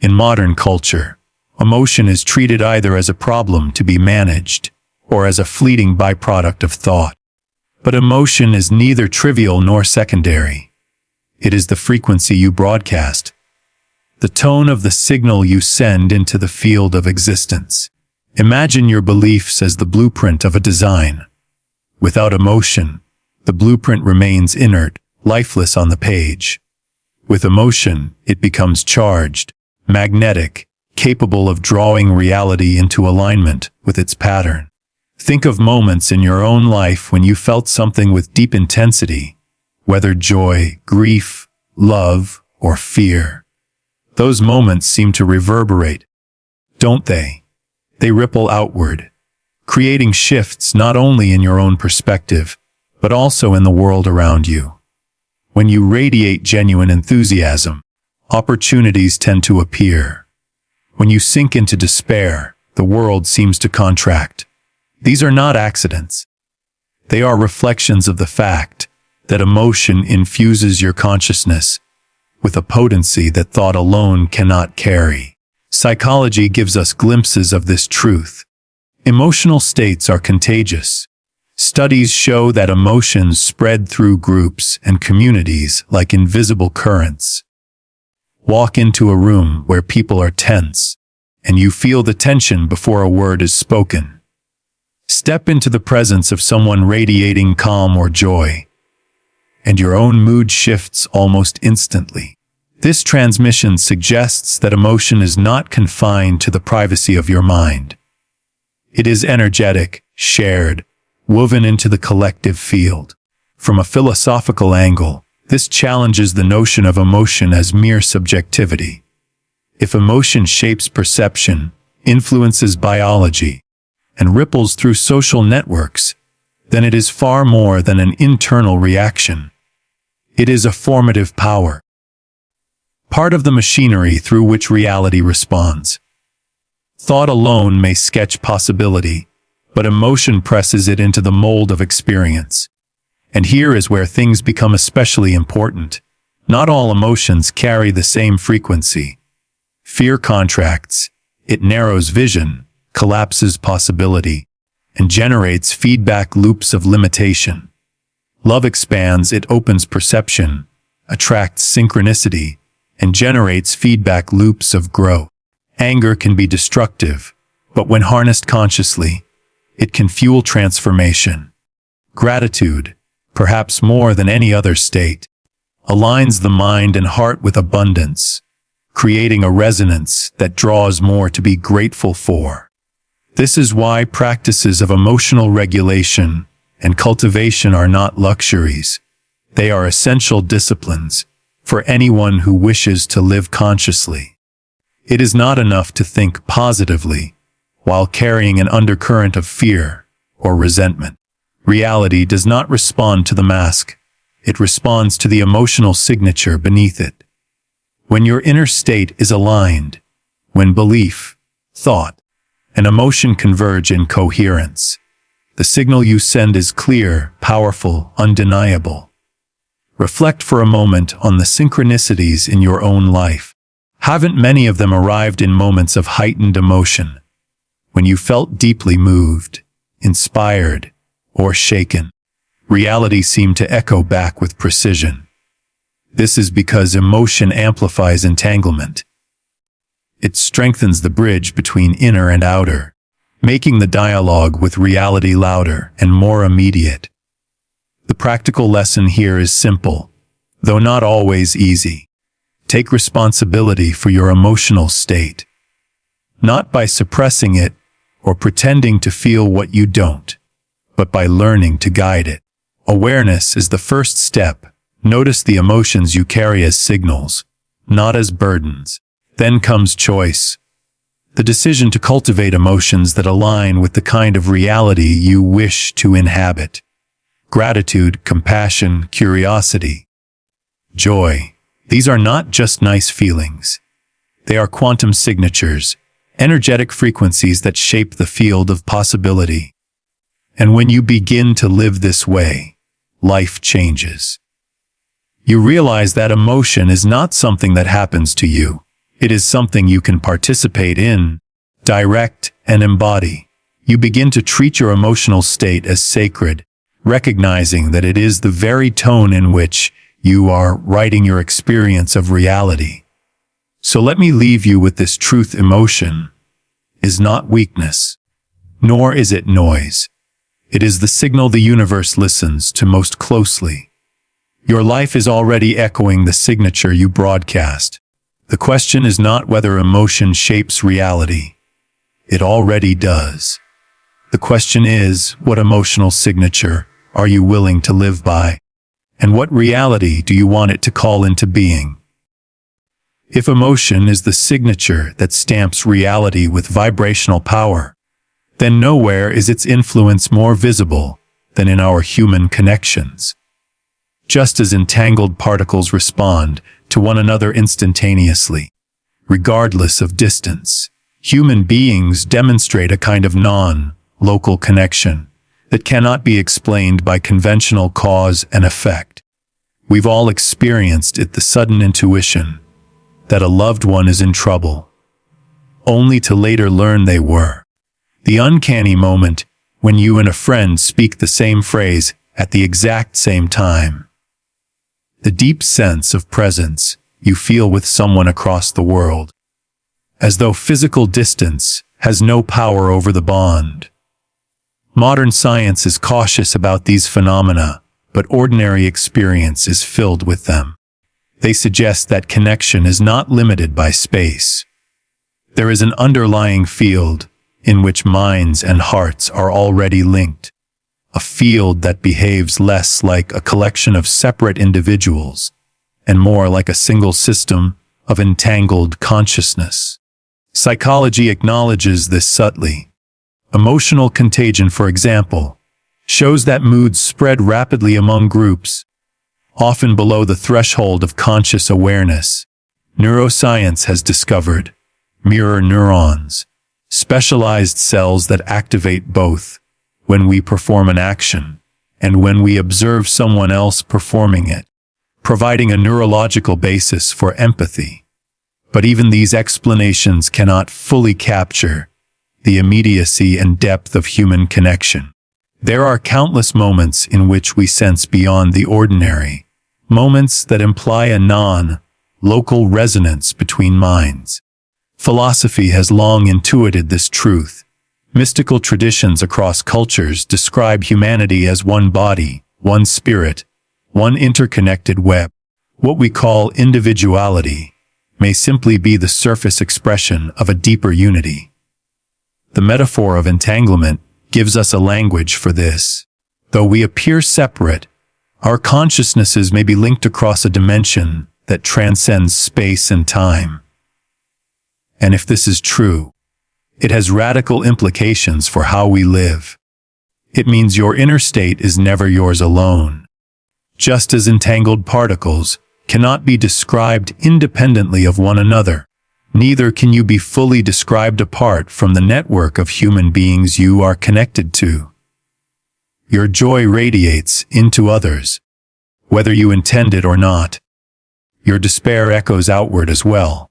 Speaker 1: In modern culture, emotion is treated either as a problem to be managed or as a fleeting byproduct of thought. But emotion is neither trivial nor secondary. It is the frequency you broadcast, the tone of the signal you send into the field of existence. Imagine your beliefs as the blueprint of a design. Without emotion, the blueprint remains inert, lifeless on the page. With emotion, it becomes charged, magnetic, capable of drawing reality into alignment with its pattern. Think of moments in your own life when you felt something with deep intensity, whether joy, grief, love, or fear. Those moments seem to reverberate, don't they? They ripple outward, creating shifts not only in your own perspective, but also in the world around you. When you radiate genuine enthusiasm, opportunities tend to appear. When you sink into despair, the world seems to contract. These are not accidents. They are reflections of the fact that emotion infuses your consciousness with a potency that thought alone cannot carry. Psychology gives us glimpses of this truth. Emotional states are contagious. Studies show that emotions spread through groups and communities like invisible currents. Walk into a room where people are tense, and you feel the tension before a word is spoken. Step into the presence of someone radiating calm or joy, and your own mood shifts almost instantly. This transmission suggests that emotion is not confined to the privacy of your mind. It is energetic, shared, woven into the collective field. From a philosophical angle, this challenges the notion of emotion as mere subjectivity. If emotion shapes perception, influences biology, and ripples through social networks, then it is far more than an internal reaction. It is a formative power, part of the machinery through which reality responds. Thought alone may sketch possibility, but emotion presses it into the mold of experience. And here is where things become especially important. Not all emotions carry the same frequency. Fear contracts, it narrows vision, collapses possibility, and generates feedback loops of limitation. Love expands, it opens perception, attracts synchronicity, and generates feedback loops of growth. Anger can be destructive, but when harnessed consciously, it can fuel transformation. Gratitude, perhaps more than any other state, aligns the mind and heart with abundance, creating a resonance that draws more to be grateful for. This is why practices of emotional regulation and cultivation are not luxuries. They are essential disciplines for anyone who wishes to live consciously. It is not enough to think positively while carrying an undercurrent of fear or resentment. Reality does not respond to the mask. It responds to the emotional signature beneath it. When your inner state is aligned, when belief, thought, and emotion converge in coherence, the signal you send is clear, powerful, undeniable. Reflect for a moment on the synchronicities in your own life. Haven't many of them arrived in moments of heightened emotion, when you felt deeply moved, inspired, or shaken? Reality seemed to echo back with precision. This is because emotion amplifies entanglement. It strengthens the bridge between inner and outer, making the dialogue with reality louder and more immediate. The practical lesson here is simple, though not always easy. Take responsibility for your emotional state, not by suppressing it or pretending to feel what you don't, but by learning to guide it. Awareness is the first step. Notice the emotions you carry as signals, not as burdens. Then comes choice, the decision to cultivate emotions that align with the kind of reality you wish to inhabit. Gratitude, compassion, curiosity, joy. These are not just nice feelings. They are quantum signatures, energetic frequencies that shape the field of possibility. And when you begin to live this way, life changes. You realize that emotion is not something that happens to you. It is something you can participate in, direct, and embody. You begin to treat your emotional state as sacred, recognizing that it is the very tone in which you are writing your experience of reality. So let me leave you with this truth: emotion is not weakness, nor is it noise. It is the signal the universe listens to most closely. Your life is already echoing the signature you broadcast. The question is not whether emotion shapes reality. It already does. The question is, what emotional signature are you willing to live by? And what reality do you want it to call into being? If emotion is the signature that stamps reality with vibrational power, then nowhere is its influence more visible than in our human connections. Just as entangled particles respond to one another instantaneously, regardless of distance, human beings demonstrate a kind of non-local connection that cannot be explained by conventional cause and effect. We've all experienced it: the sudden intuition that a loved one is in trouble, only to later learn they were. The uncanny moment when you and a friend speak the same phrase at the exact same time. The deep sense of presence you feel with someone across the world, as though physical distance has no power over the bond. Modern science is cautious about these phenomena, but ordinary experience is filled with them. They suggest that connection is not limited by space. There is an underlying field in which minds and hearts are already linked, a field that behaves less like a collection of separate individuals and more like a single system of entangled consciousness. Psychology acknowledges this subtly. Emotional contagion, for example, shows that moods spread rapidly among groups, often below the threshold of conscious awareness. Neuroscience has discovered mirror neurons, specialized cells that activate both when we perform an action and when we observe someone else performing it, providing a neurological basis for empathy. But even these explanations cannot fully capture the immediacy and depth of human connection. There are countless moments in which we sense beyond the ordinary, moments that imply a non-local resonance between minds. Philosophy has long intuited this truth. Mystical traditions across cultures describe humanity as one body, one spirit, one interconnected web. What we call individuality may simply be the surface expression of a deeper unity. The metaphor of entanglement gives us a language for this. Though we appear separate, our consciousnesses may be linked across a dimension that transcends space and time. And if this is true, it has radical implications for how we live. It means your inner state is never yours alone. Just as entangled particles cannot be described independently of one another, neither can you be fully described apart from the network of human beings you are connected to. Your joy radiates into others, whether you intend it or not. Your despair echoes outward as well.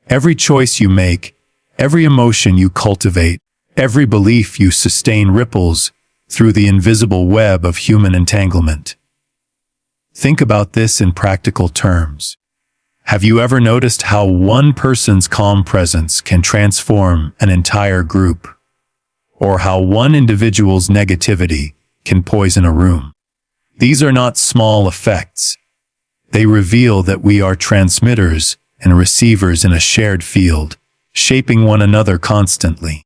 Speaker 1: Every choice you make, every emotion you cultivate, every belief you sustain ripples through the invisible web of human entanglement. Think about this in practical terms. Have you ever noticed how one person's calm presence can transform an entire group? Or how one individual's negativity can poison a room? These are not small effects. They reveal that we are transmitters and receivers in a shared field, shaping one another constantly.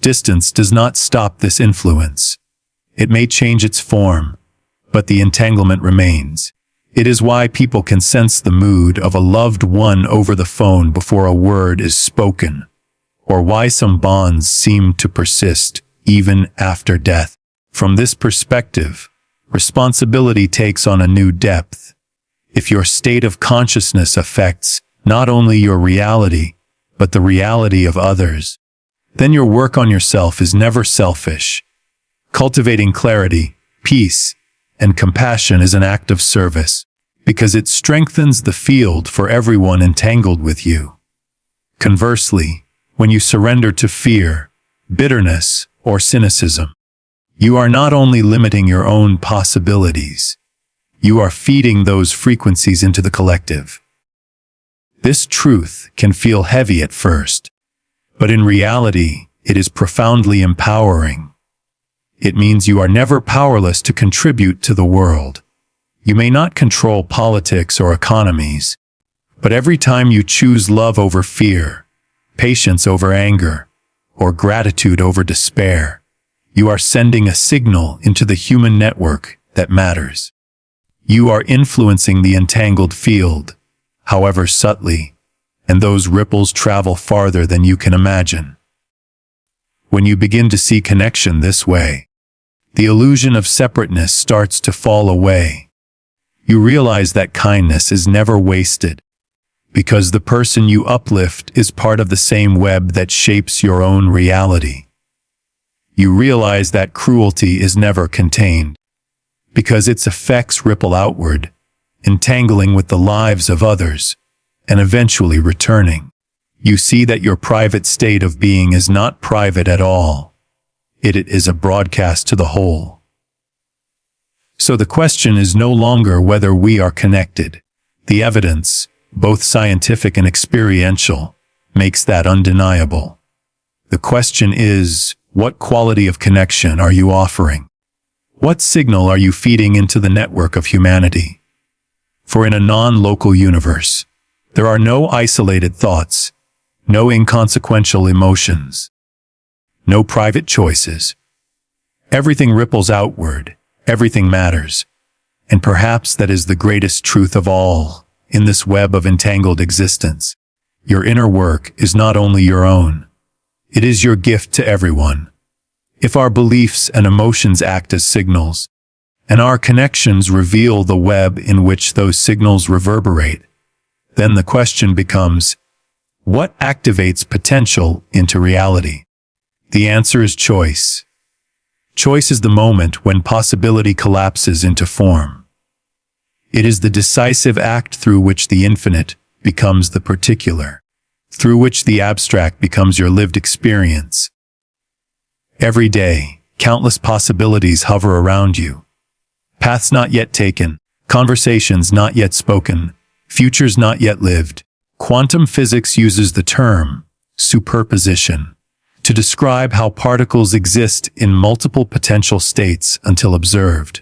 Speaker 1: Distance does not stop this influence. It may change its form, but the entanglement remains. It is why people can sense the mood of a loved one over the phone before a word is spoken, or why some bonds seem to persist even after death. From this perspective, responsibility takes on a new depth. If your state of consciousness affects not only your reality, but the reality of others, then your work on yourself is never selfish. Cultivating clarity, peace, and compassion is an act of service, because it strengthens the field for everyone entangled with you. Conversely, when you surrender to fear, bitterness, or cynicism, you are not only limiting your own possibilities, you are feeding those frequencies into the collective. This truth can feel heavy at first, but in reality, it is profoundly empowering. It means you are never powerless to contribute to the world. You may not control politics or economies, but every time you choose love over fear, patience over anger, or gratitude over despair, you are sending a signal into the human network that matters. You are influencing the entangled field, however subtly, and those ripples travel farther than you can imagine. When you begin to see connection this way, the illusion of separateness starts to fall away. You realize that kindness is never wasted, because the person you uplift is part of the same web that shapes your own reality. You realize that cruelty is never contained, because its effects ripple outward, entangling with the lives of others, and eventually returning. You see that your private state of being is not private at all. It is a broadcast to the whole. So the question is no longer whether we are connected. The evidence, both scientific and experiential, makes that undeniable. The question is, what quality of connection are you offering? What signal are you feeding into the network of humanity? For in a non-local universe, there are no isolated thoughts, no inconsequential emotions, no private choices. Everything ripples outward, everything matters, and perhaps that is the greatest truth of all in this web of entangled existence. Your inner work is not only your own, it is your gift to everyone. If our beliefs and emotions act as signals, and our connections reveal the web in which those signals reverberate, then the question becomes, what activates potential into reality? The answer is choice. Choice is the moment when possibility collapses into form. It is the decisive act through which the infinite becomes the particular, through which the abstract becomes your lived experience. Every day, countless possibilities hover around you. Paths not yet taken, conversations not yet spoken, futures not yet lived. Quantum physics uses the term superposition to describe how particles exist in multiple potential states until observed.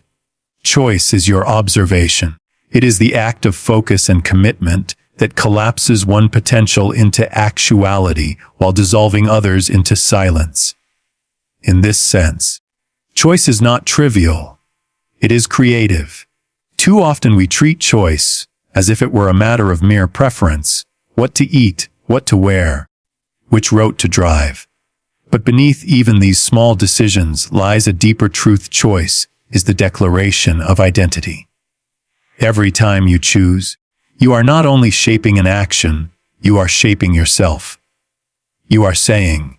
Speaker 1: Choice is your observation. It is the act of focus and commitment that collapses one potential into actuality while dissolving others into silence. In this sense, choice is not trivial. It is creative. Too often we treat choice as if it were a matter of mere preference, what to eat, what to wear, which route to drive. But beneath even these small decisions lies a deeper truth. Choice is the declaration of identity. Every time you choose, you are not only shaping an action, you are shaping yourself. You are saying,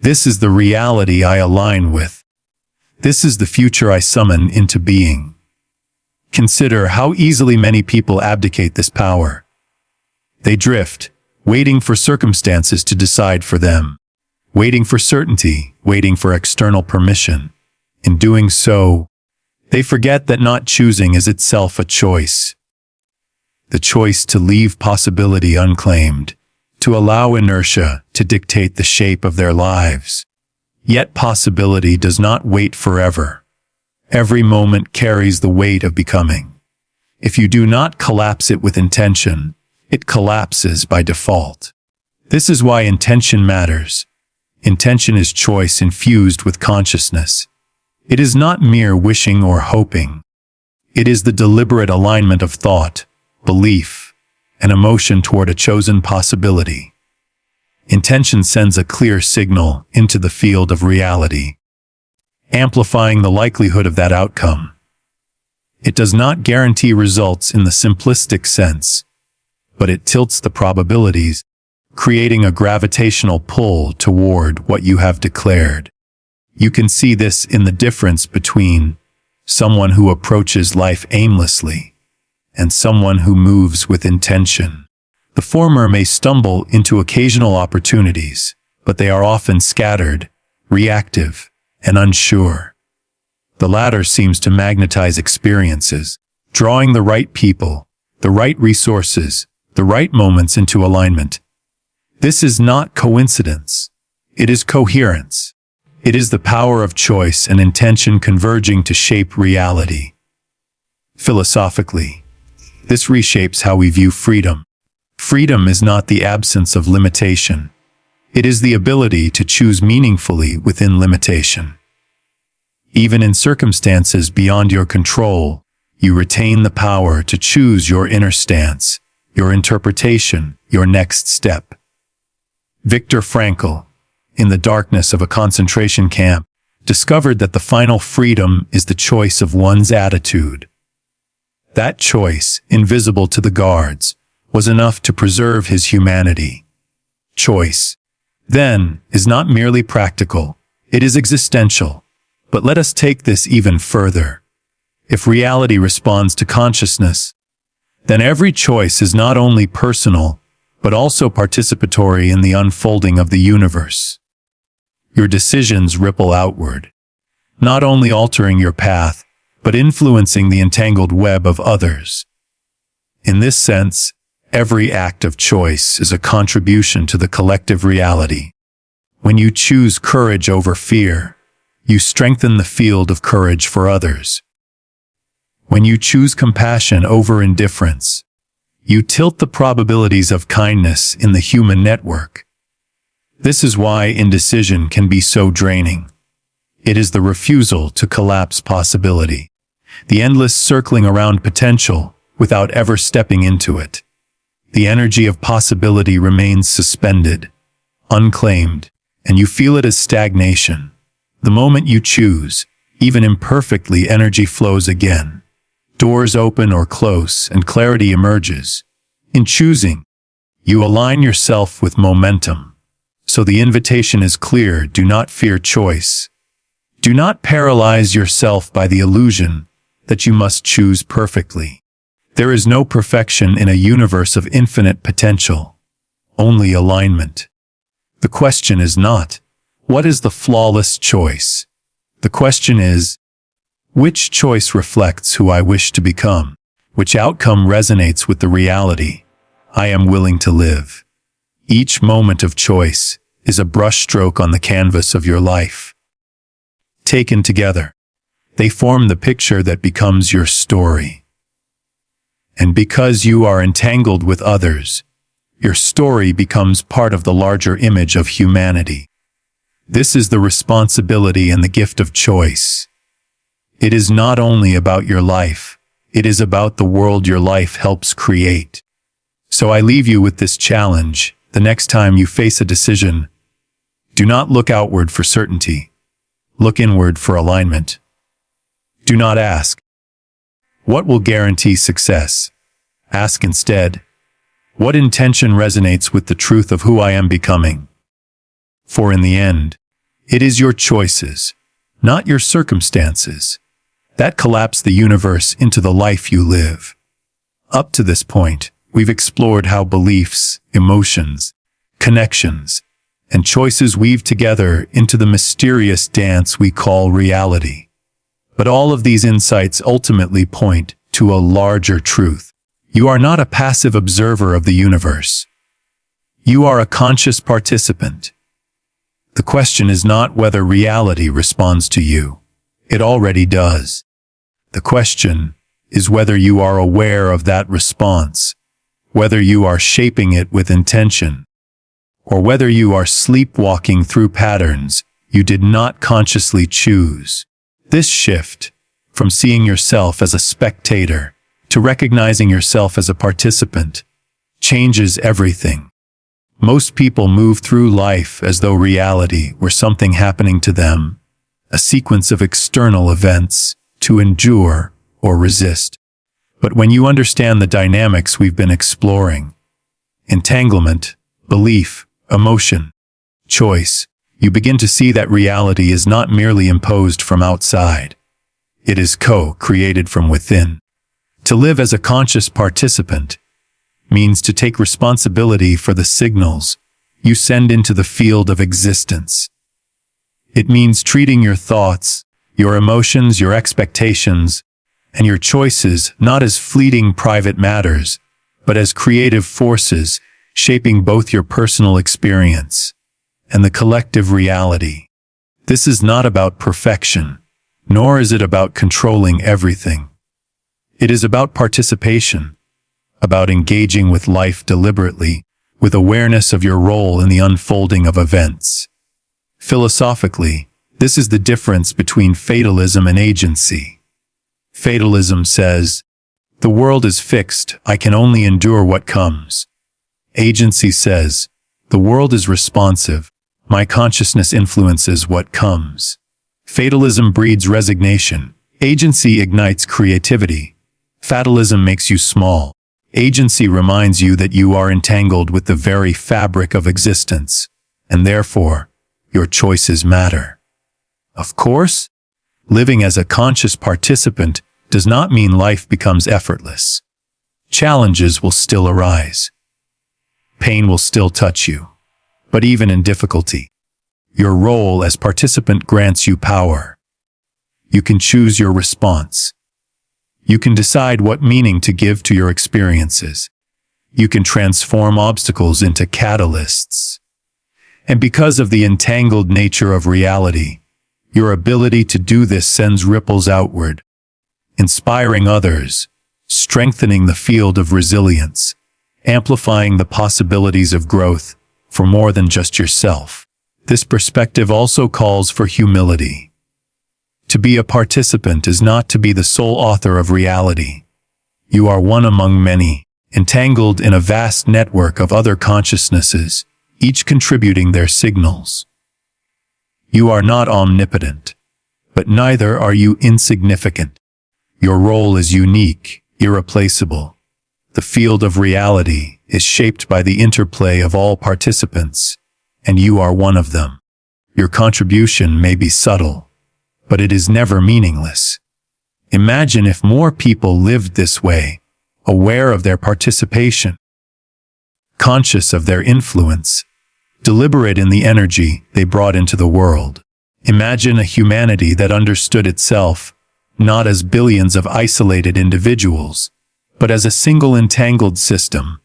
Speaker 1: this is the reality I align with. This is the future I summon into being. Consider how easily many people abdicate this power. They drift, waiting for circumstances to decide for them, waiting for certainty, waiting for external permission. In doing so, they forget that not choosing is itself a choice. the choice to leave possibility unclaimed, to allow inertia to dictate the shape of their lives. Yet possibility does not wait forever. Every moment carries the weight of becoming. If you do not collapse it with intention, it collapses by default. This is why intention matters. Intention is choice infused with consciousness. It is not mere wishing or hoping. It is the deliberate alignment of thought, belief, and emotion toward a chosen possibility. Intention sends a clear signal into the field of reality, amplifying the likelihood of that outcome. It does not guarantee results in the simplistic sense, but it tilts the probabilities, creating a gravitational pull toward what you have declared. You can see this in the difference between someone who approaches life aimlessly and someone who moves with intention. The former may stumble into occasional opportunities, but they are often scattered, reactive, and unsure. The latter seems to magnetize experiences, drawing the right people, the right resources, the right moments into alignment. This is not coincidence. It is coherence. It is the power of choice and intention converging to shape reality. Philosophically, this reshapes how we view freedom. Freedom is not the absence of limitation. It is the ability to choose meaningfully within limitation. Even in circumstances beyond your control, you retain the power to choose your inner stance, your interpretation, your next step. Viktor Frankl, in the darkness of a concentration camp, discovered that the final freedom is the choice of one's attitude. That choice, invisible to the guards, was enough to preserve his humanity. Choice, then, is not merely practical, it is existential. But let us take this even further. If reality responds to consciousness, then every choice is not only personal, but also participatory in the unfolding of the universe. Your decisions ripple outward, not only altering your path, but influencing the entangled web of others. In this sense, every act of choice is a contribution to the collective reality. When you choose courage over fear, you strengthen the field of courage for others. When you choose compassion over indifference, you tilt the probabilities of kindness in the human network. This is why indecision can be so draining. It is the refusal to collapse possibility, the endless circling around potential without ever stepping into it. The energy of possibility remains suspended, unclaimed, and you feel it as stagnation. The moment you choose, even imperfectly, energy flows again. Doors open or close, and clarity emerges. In choosing, you align yourself with momentum. So the invitation is clear: do not fear choice. Do not paralyze yourself by the illusion that you must choose perfectly. There is no perfection in a universe of infinite potential, only alignment. The question is not, what is the flawless choice? The question is, which choice reflects who I wish to become? Which outcome resonates with the reality I am willing to live? Each moment of choice is a brushstroke on the canvas of your life. Taken together, they form the picture that becomes your story. And because you are entangled with others, your story becomes part of the larger image of humanity. This is the responsibility and the gift of choice. It is not only about your life, it is about the world your life helps create. So I leave you with this challenge: the next time you face a decision, do not look outward for certainty. Look inward for alignment. Do not ask, what will guarantee success? Ask instead, what intention resonates with the truth of who I am becoming? For in the end, it is your choices, not your circumstances, that collapse the universe into the life you live. Up to this point, we've explored how beliefs, emotions, connections, and choices weave together into the mysterious dance we call reality. But all of these insights ultimately point to a larger truth. You are not a passive observer of the universe. You are a conscious participant. The question is not whether reality responds to you. It already does. The question is whether you are aware of that response, whether you are shaping it with intention, or whether you are sleepwalking through patterns you did not consciously choose. This shift, from seeing yourself as a spectator to recognizing yourself as a participant, changes everything. Most people move through life as though reality were something happening to them, a sequence of external events to endure or resist. But when you understand the dynamics we've been exploring, entanglement, belief, emotion, choice, you begin to see that reality is not merely imposed from outside. It is co-created from within. To live as a conscious participant means to take responsibility for the signals you send into the field of existence. It means treating your thoughts, your emotions, your expectations, and your choices not as fleeting private matters, but as creative forces shaping both your personal experience and the collective reality. This is not about perfection, nor is it about controlling everything. It is about participation, about engaging with life deliberately, with awareness of your role in the unfolding of events. Philosophically, this is the difference between fatalism and agency. Fatalism says, "The world is fixed, I can only endure what comes." Agency says, "The world is responsive, my consciousness influences what comes." Fatalism breeds resignation. Agency ignites creativity. Fatalism makes you small. Agency reminds you that you are entangled with the very fabric of existence, and therefore, your choices matter. Of course, living as a conscious participant does not mean life becomes effortless. Challenges will still arise. Pain will still touch you. But even in difficulty, your role as participant grants you power. You can choose your response. You can decide what meaning to give to your experiences. You can transform obstacles into catalysts. And because of the entangled nature of reality, your ability to do this sends ripples outward, inspiring others, strengthening the field of resilience, amplifying the possibilities of growth for more than just yourself. This perspective also calls for humility. To be a participant is not to be the sole author of reality. You are one among many, entangled in a vast network of other consciousnesses, each contributing their signals. You are not omnipotent, but neither are you insignificant. Your role is unique, irreplaceable. The field of reality is shaped by the interplay of all participants, and you are one of them. Your contribution may be subtle, but it is never meaningless. Imagine if more people lived this way, aware of their participation, conscious of their influence, deliberate in the energy they brought into the world. Imagine a humanity that understood itself, not as billions of isolated individuals, but as a single entangled system,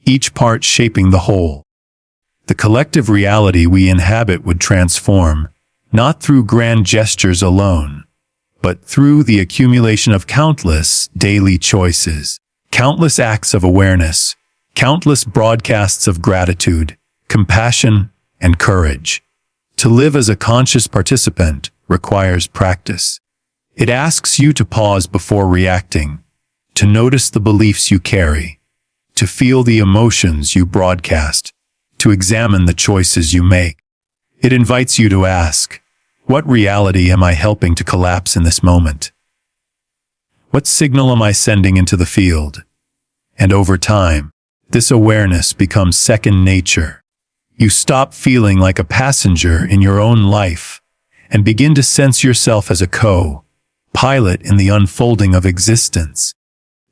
Speaker 1: each part shaping the whole. The collective reality we inhabit would transform, not through grand gestures alone, but through the accumulation of countless daily choices, countless acts of awareness, countless broadcasts of gratitude, compassion, and courage. To live as a conscious participant requires practice. It asks you to pause before reacting, to notice the beliefs you carry, to feel the emotions you broadcast, to examine the choices you make. It invites you to ask, what reality am I helping to collapse in this moment? What signal am I sending into the field? And over time, this awareness becomes second nature. You stop feeling like a passenger in your own life and begin to sense yourself as a co-pilot in the unfolding of existence.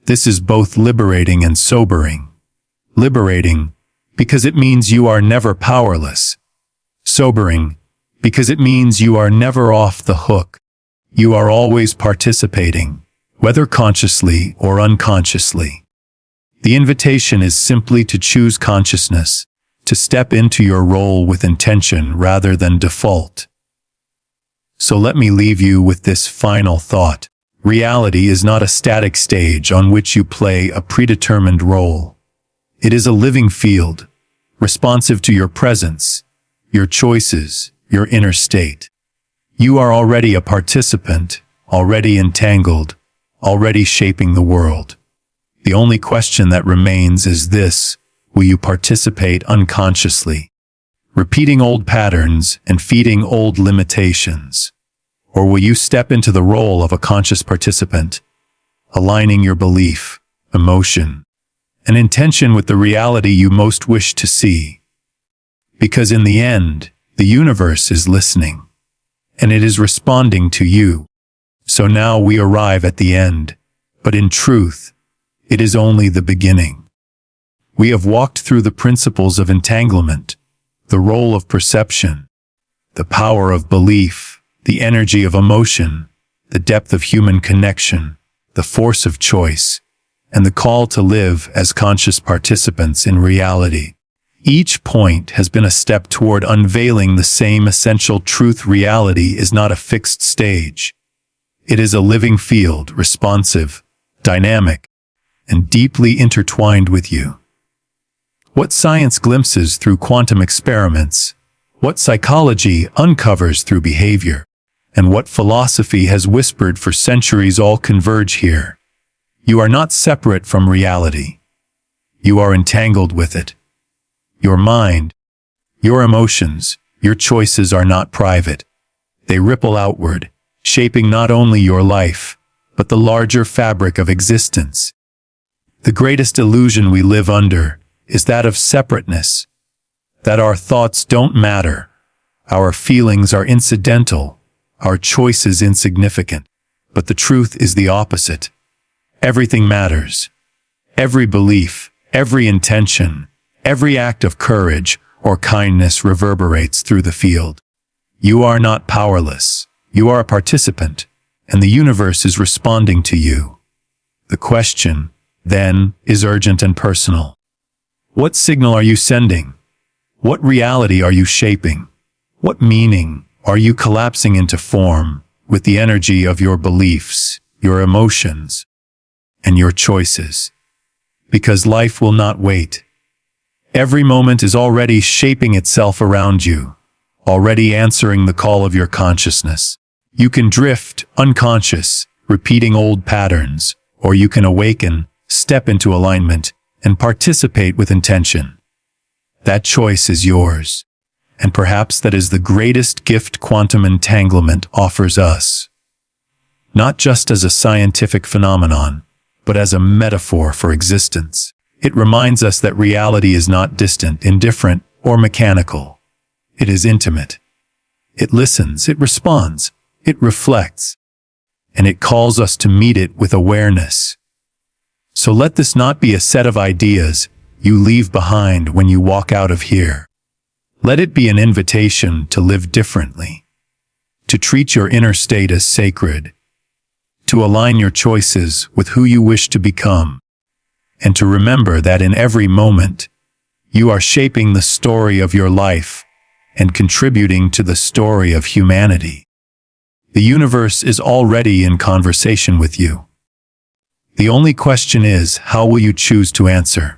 Speaker 1: This is both liberating and sobering. Liberating, because it means you are never powerless. Sobering, because it means you are never off the hook. You are always participating, whether consciously or unconsciously. The invitation is simply to choose consciousness, to step into your role with intention rather than default. So let me leave you with this final thought. Reality is not a static stage on which you play a predetermined role. It is a living field, responsive to your presence, your choices, your inner state. You are already a participant, already entangled, already shaping the world. The only question that remains is this: will you participate unconsciously, repeating old patterns and feeding old limitations? Or will you step into the role of a conscious participant, aligning your belief, emotion, and intention with the reality you most wish to see? Because in the end, the universe is listening, and it is responding to you. So now we arrive at the end, but in truth, it is only the beginning. We have walked through the principles of entanglement, the role of perception, the power of belief, the energy of emotion, the depth of human connection, the force of choice, and the call to live as conscious participants in reality. Each point has been a step toward unveiling the same essential truth: reality is not a fixed stage. It is a living field, responsive, dynamic, and deeply intertwined with you. What science glimpses through quantum experiments, what psychology uncovers through behavior, and what philosophy has whispered for centuries all converge here. You are not separate from reality. You are entangled with it. Your mind, your emotions, your choices are not private. They ripple outward, shaping not only your life, but the larger fabric of existence. The greatest illusion we live under is that of separateness, that our thoughts don't matter, our feelings are incidental, our choices insignificant. But the truth is the opposite. Everything matters. Every belief, every intention, every act of courage or kindness reverberates through the field. You are not powerless. You are a participant, and the universe is responding to you. The question, then, is urgent and personal. What signal are you sending? What reality are you shaping? What meaning are you collapsing into form with the energy of your beliefs, your emotions, and your choices? Because life will not wait. Every moment is already shaping itself around you, already answering the call of your consciousness. You can drift, unconscious, repeating old patterns, or you can awaken, step into alignment, and participate with intention. That choice is yours, and perhaps that is the greatest gift quantum entanglement offers us. Not just as a scientific phenomenon, but as a metaphor for existence. It reminds us that reality is not distant, indifferent, or mechanical. It is intimate. It listens, it responds, it reflects, and it calls us to meet it with awareness. So let this not be a set of ideas you leave behind when you walk out of here. Let it be an invitation to live differently, to treat your inner state as sacred, to align your choices with who you wish to become, and to remember that in every moment, you are shaping the story of your life and contributing to the story of humanity. The universe is already in conversation with you. The only question is, how will you choose to answer?